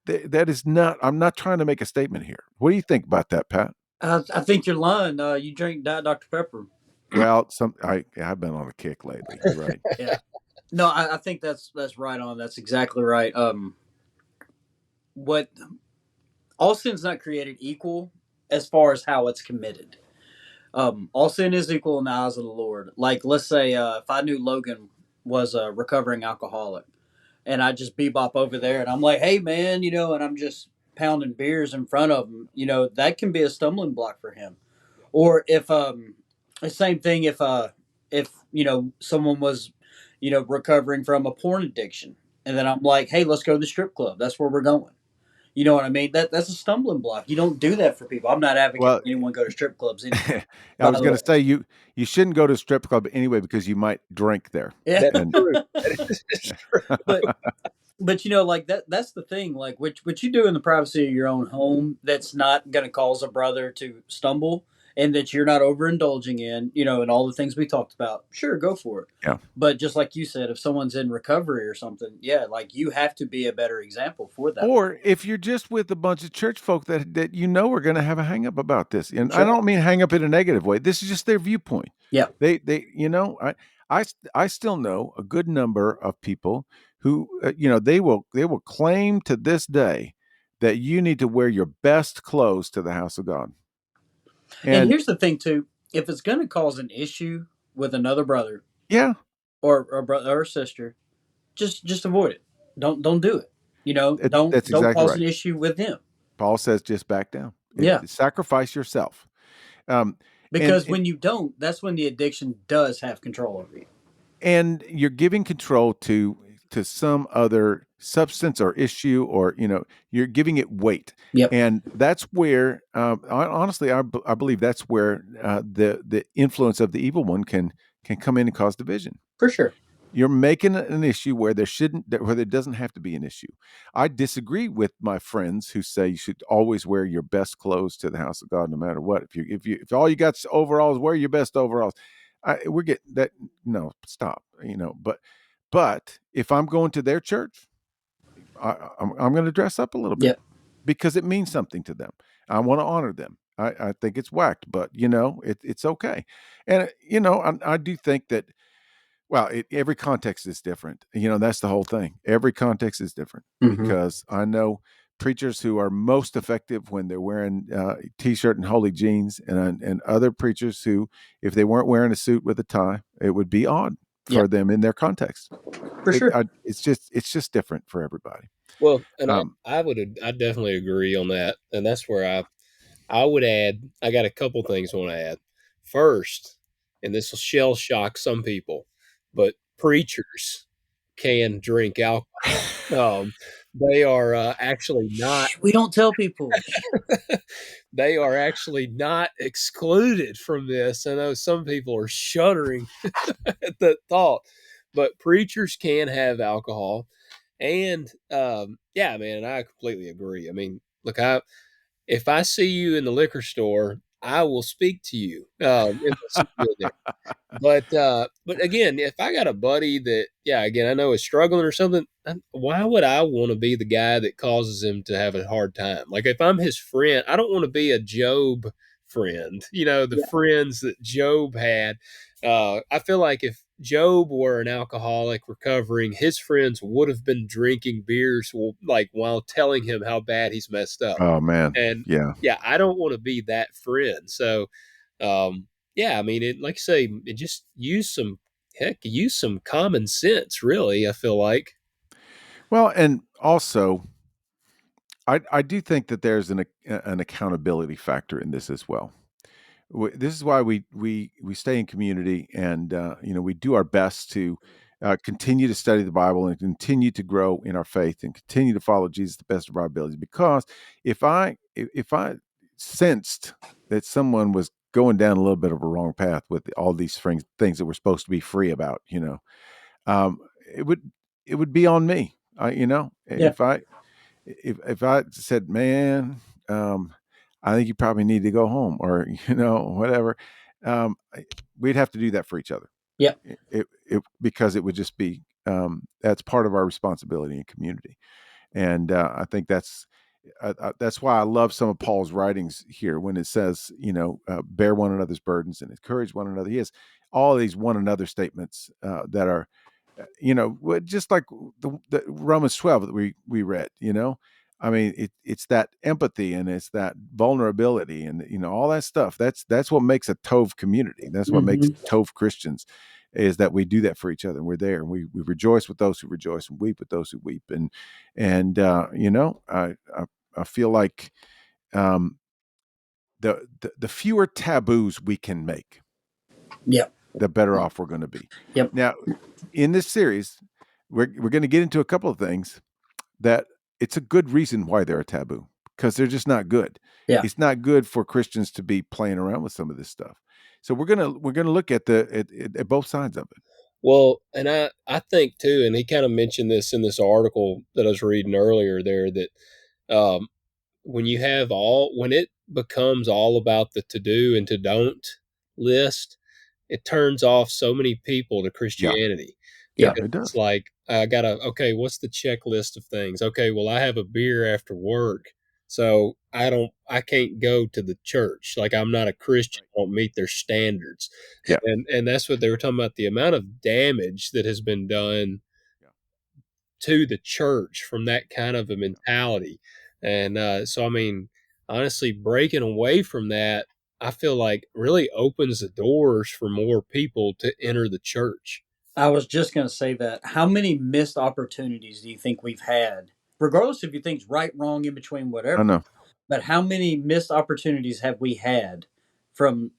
that is not. I'm not trying to make a statement here. What do you think about that, Pat? I think you're lying. You drink Diet Dr Pepper. Well, I've been on a kick lately. You're right. Yeah. No, I think that's right on. That's exactly right. What all sin's not created equal as far as how it's committed. All sin is equal in the eyes of the Lord. Like, let's say if I knew Logan was a recovering alcoholic, and I just bebop over there, and I'm like, "Hey, man," and I'm just pounding beers in front of him. That can be a stumbling block for him. Or if the same thing if someone was recovering from a porn addiction, and then I'm like, hey, let's go to the strip club, that's where we're going. You know what I mean? That's a stumbling block. You don't do that for people. I'm not advocating Well, anyone go to strip clubs anyway. I was going to say you shouldn't go to a strip club anyway because you might drink there. Yeah. That's true. That is true. but like that's the thing, like what you do in the privacy of your own home, that's not going to cause a brother to stumble, and that you're not overindulging in, and all the things we talked about. Sure, go for it. Yeah. But just like you said, if someone's in recovery or something, yeah, like you have to be a better example for that. Or if you're just with a bunch of church folk that are going to have a hang up about this, and Sure. I don't mean hang up in a negative way. This is just their viewpoint. Yeah. They I still know a good number of people who they will claim to this day that you need to wear your best clothes to the house of God. And here's the thing too: if it's going to cause an issue with another brother, yeah, or brother or sister, just avoid it. Don't do it. Don't exactly cause right. an issue with them. Paul says just back down. Yeah. Sacrifice yourself. Because when you don't, that's when the addiction does have control over you. And you're giving control to some other substance or issue, or you're giving it weight. Yep. And that's where honestly I believe that's where the influence of the evil one can can come in and cause division. For sure. You're making an issue where where there doesn't have to be an issue. I disagree with my friends who say you should always wear your best clothes to the house of God, no matter what. If all you got overalls, wear your best overalls. We're getting that. No, stop. But if I'm going to their church, I'm going to dress up a little bit Yeah. because it means something to them. I want to honor them. I think it's whacked, but it's okay. And I do think that. Well, every context is different. That's the whole thing. Every context is different Mm-hmm. because I know preachers who are most effective when they're wearing t-shirt and holy jeans, and other preachers who, if they weren't wearing a suit with a tie, it would be odd Yeah. for them in their context. For sure. It's just different for everybody. Well, and Um, I definitely agree on that, and that's where I would add. I got a couple things I want to add. First, and this will shell shock some people, but preachers can drink alcohol. They are actually not. Shh, we don't tell people. They are actually not excluded from this. I know some people are shuddering at the thought, but preachers can have alcohol. And yeah, man, I completely agree. I mean, look, if I see you in the liquor store, I will speak to you. If I see you in there. But again, if I got a buddy that, yeah, again, I know is struggling or something, why would I want to be the guy that causes him to have a hard time? Like if I'm his friend, I don't want to be a Job friend. The Yeah. friends that Job had. I feel like if Job were an alcoholic recovering, his friends would have been drinking beers like while telling him how bad he's messed up. oh man, And yeah. yeah, I don't want to be that friend. So, yeah, I mean, like I say, it just use some common sense. Really, I feel like. Well, and also, I do think that there's an accountability factor in this as well. This is why we stay in community, and we do our best to continue to study the Bible and continue to grow in our faith and continue to follow Jesus the best of our abilities. Because if I sensed that someone was going down a little bit of a wrong path with all these things that we're supposed to be free about, um, it would be on me. Yeah. If I said, man, I think you probably need to go home, or whatever, um, we'd have to do that for each other. Yeah. Because it would just be that's part of our responsibility in community, and I think that's why I love some of Paul's writings here when it says, bear one another's burdens and encourage one another. He has all these one another statements that are just like the Romans 12 that we read. I mean, it's that empathy and it's that vulnerability and all that stuff. That's what makes a Tov community. That's what makes Mm-hmm. Tov Christians, is that we do that for each other. And we're there, and we rejoice with those who rejoice and weep with those who weep. And I feel like um, the fewer taboos we can make, Yep. the better off we're going to be. Yep. Now, in this series, we're going to get into a couple of things that it's a good reason why they're a taboo, because they're just not good. Yeah. It's not good for Christians to be playing around with some of this stuff. So we're gonna look at at both sides of it. Well, and I think too, and he kind of mentioned this in this article that I was reading earlier there that um, when it becomes all about the to do and to don't list, it turns off so many people to Yeah, Christianity Yeah. because it it's does. like okay, what's the checklist of things? Okay, well I have a beer after work, so I can't go to the church. Like I'm not a Christian, I don't meet their standards. Yeah, And that's what they were talking about, the amount of damage that has been done yeah, to the church from that kind of a yeah, mentality. And so, I mean, honestly, breaking away from that, I feel like really opens the doors for more people to enter the church. I was just going to say that. How many missed opportunities do you think we've had? Regardless if you think's right, wrong, in between, I whatever. know. But how many missed opportunities have we had from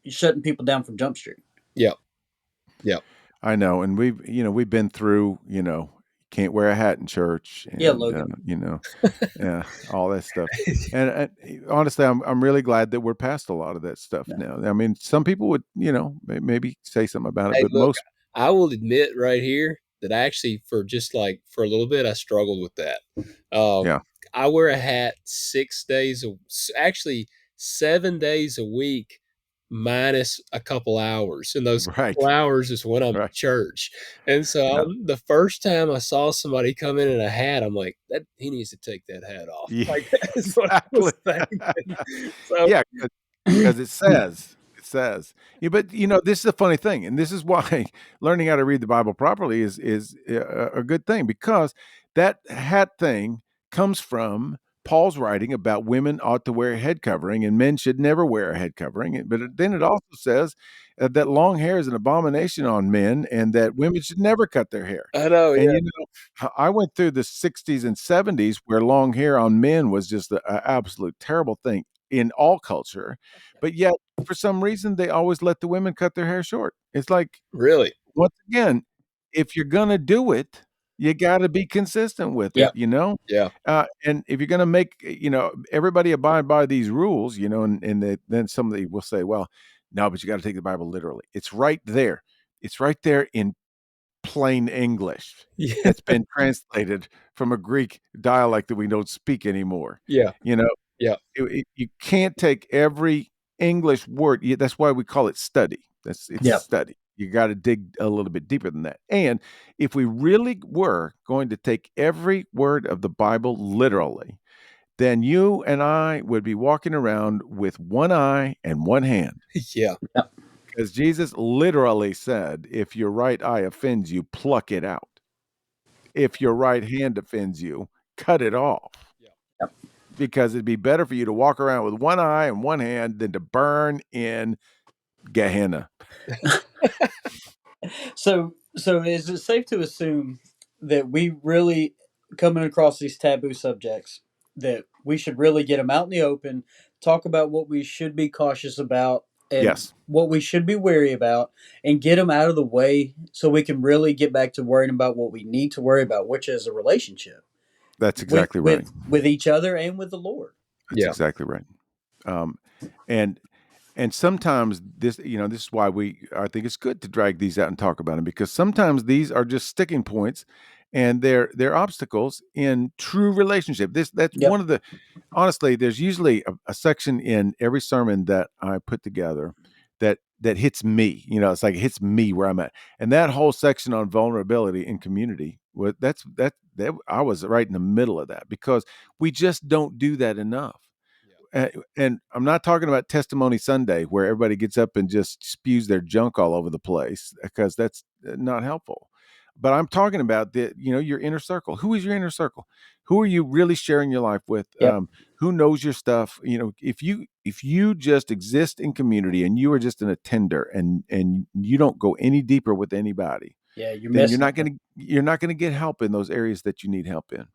shutting people down from Jump Street? Yep. Yep. I know, and we've been through can't wear a hat in church, Yeah, and Logan. yeah, all that stuff. And honestly, I'm really glad that we're past a lot of that stuff Yeah. now. I mean, some people would, maybe say something about it, Hey, but look, most, I will admit right here that actually, for just like for a little bit, I struggled with that. Um, yeah, I wear a hat 6 days, actually 7 days a week, minus a couple hours, and those couple right, hours is when I'm in right, church. And so yeah, the first time I saw somebody come in a hat, I'm like, that he needs to take that hat off. yeah, Like that's what I exactly. was thinking. So Yeah, because it says. Yeah, but this is a funny thing, and this is why learning how to read the Bible properly is a good thing, because that hat thing comes from Paul's writing about women ought to wear a head covering and men should never wear a head covering. But then it also says that long hair is an abomination on men and that women should never cut their hair. I know, And yeah, I went through the 60s and 70s where long hair on men was just an absolute terrible thing in all culture, but yet for some reason they always let the women cut their hair short. It's like, really, once again, if you're gonna do it, you gotta be consistent with it, Yep. yeah, and if you're gonna make, everybody abide by these rules, then somebody will say, "Well, no, but you gotta take the Bible literally." It's right there. It's right there in plain English yeah, that's been translated from a Greek dialect that we don't speak anymore. yeah, You know, yeah, you can't take every English word. That's why we call it study. It's Yep. study. You got to dig a little bit deeper than that. And if we really were going to take every word of the Bible literally, then you and I would be walking around with one eye and one hand. yeah, Yep. Because Jesus literally said, if your right eye offends you, pluck it out. If your right hand offends you, cut it off. Yep. Because it'd be better for you to walk around with one eye and one hand than to burn in Gehenna. So is it safe to assume that we really coming across these taboo subjects that we should really get them out in the open, talk about what we should be cautious about and Yes, what we should be wary about, and get them out of the way so we can really get back to worrying about what we need to worry about, which is a relationship that's with exactly right. with each other and with the Lord. That's yeah, exactly right. Um, and and sometimes this is why I think it's good to drag these out and talk about them, because sometimes these are just sticking points, and they're obstacles in true relationship. That's Yep. one of the honestly, there's usually a section in every sermon that I put together that hits me. It's like it hits me where I'm at, and that whole section on vulnerability in community. That I was right in the middle of that, because we just don't do that enough. And I'm not talking about Testimony Sunday where everybody gets up and just spews their junk all over the place, because that's not helpful. But I'm talking about your inner circle. Who is your inner circle? Who are you really sharing your life with? Yep. Who knows your stuff? If you just exist in community and you are just an attender, and you don't go any deeper with anybody, Yeah, you're then you're missing not it. going to you're not going to get help in those areas that you need help in.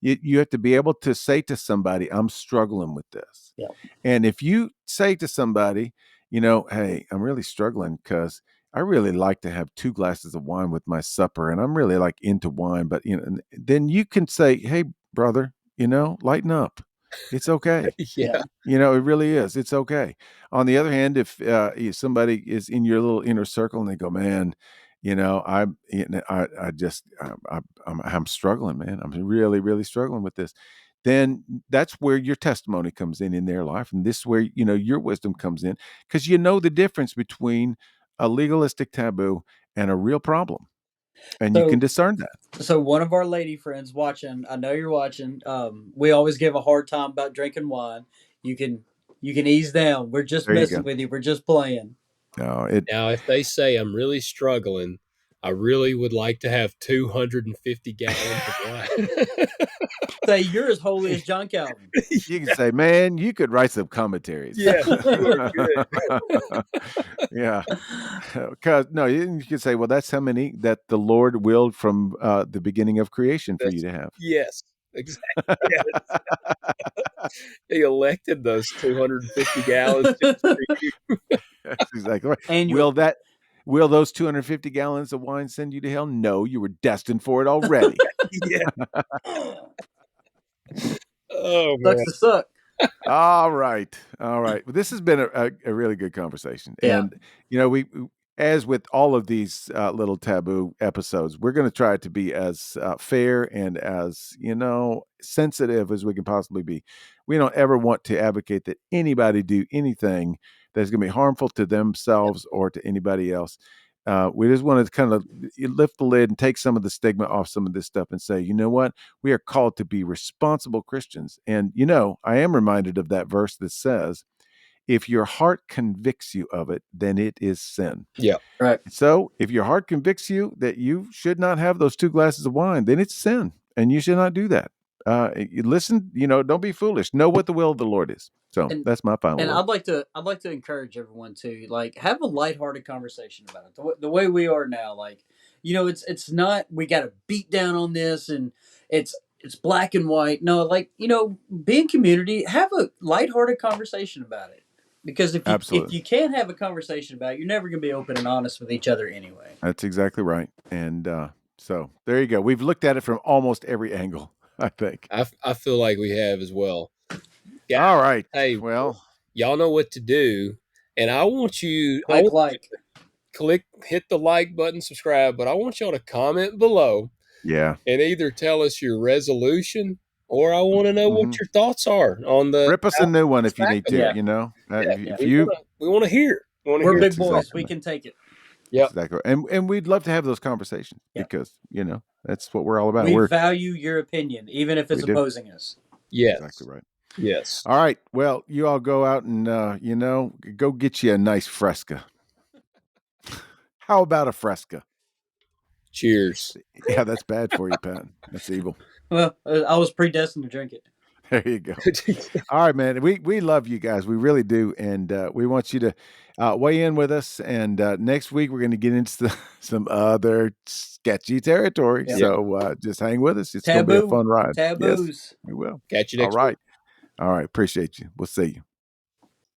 You have to be able to say to somebody, I'm struggling with this. Yep. And if you say to somebody, hey, I'm really struggling because I really like to have 2 glasses of wine with my supper, and I'm really like into wine, but then you can say, hey, brother, lighten up. It's okay. yeah, Yeah. It really is. It's okay. On the other hand, if somebody is in your little inner circle and they go, man, I just, I'm struggling, man. I'm really, really struggling with this. Then that's where your testimony comes in their life. And this is where, your wisdom comes in, because you know the difference between a legalistic taboo and a real problem. And you can So discern that. So one of our lady friends watching, I know you're watching. We always give a hard time about drinking wine. You can you can ease down. We're just There you messing go. with you. We're just playing. No, it, Now, if they say I'm really struggling, I really would like to have 250 gallons of wine. Say you're as holy as John Calvin. you can say, man, you could write some commentaries. Yeah, you are good. Yeah. Because no, you can say, well, that's how many that the Lord willed from the beginning of creation for you That's to have. yes, exactly. Yes. He elected those 250 gallons just for you. That's exactly right. Annually. Will Will those 250 gallons of wine send you to hell? No, you were destined for it already. Yeah. Oh man. Sucks to suck. All right. All right. Well, this has been a really good conversation. Yeah. And, we as with all of these little taboo episodes, we're going to try to be as fair and as, sensitive as we can possibly be. We don't ever want to advocate that anybody do anything that's going to be harmful to themselves or to anybody else. We just want to kind of lift the lid and take some of the stigma off some of this stuff and say, you know what? We are called to be responsible Christians. And, I am reminded of that verse that says, if your heart convicts you of it, then it is sin. Yeah. Right. So if your heart convicts you that you should not have those 2 glasses of wine, then it's sin and you should not do that. You listen, don't be foolish. Know what the will of the Lord is. So that's my final And word. I'd like to encourage everyone to have a lighthearted conversation about it. The way we are now, it's not we got to beat down on this and it's black and white. No, be in community, have a lighthearted conversation about it. Because if Absolutely. you can't have a conversation about it, you're never going to be open and honest with each other anyway. That's exactly right. And so there you go. We've looked at it from almost every angle, I think. I feel like we have as well. Yeah. All right. Hey, well, y'all know what to do, and I want you hit the like button, subscribe, but I want y'all to comment below. Yeah. And either tell us your resolution, or I want to know what your thoughts are on the. Rip us a new one if you need to. Yeah. If you we want to hear. We're big boys. Exactly. We can take it. Yeah. Exactly. And we'd love to have those conversations because that's what we're all about. We value your opinion, even if it's opposing us. Yes. Exactly right. Yes. All right. Well, you all go out and go get you a nice Fresca. How about a Fresca? Cheers. Yeah, that's bad for you, Pat. That's evil. Well, I was predestined to drink it. There you go. All right, man. We love you guys. We really do. And we want you to weigh in with us. And next week, we're going to get into some other sketchy territory. Yep. So just hang with us. It's going to be a fun ride. Taboos. Yes, we will. Catch you next week. All right. Appreciate you. We'll see you.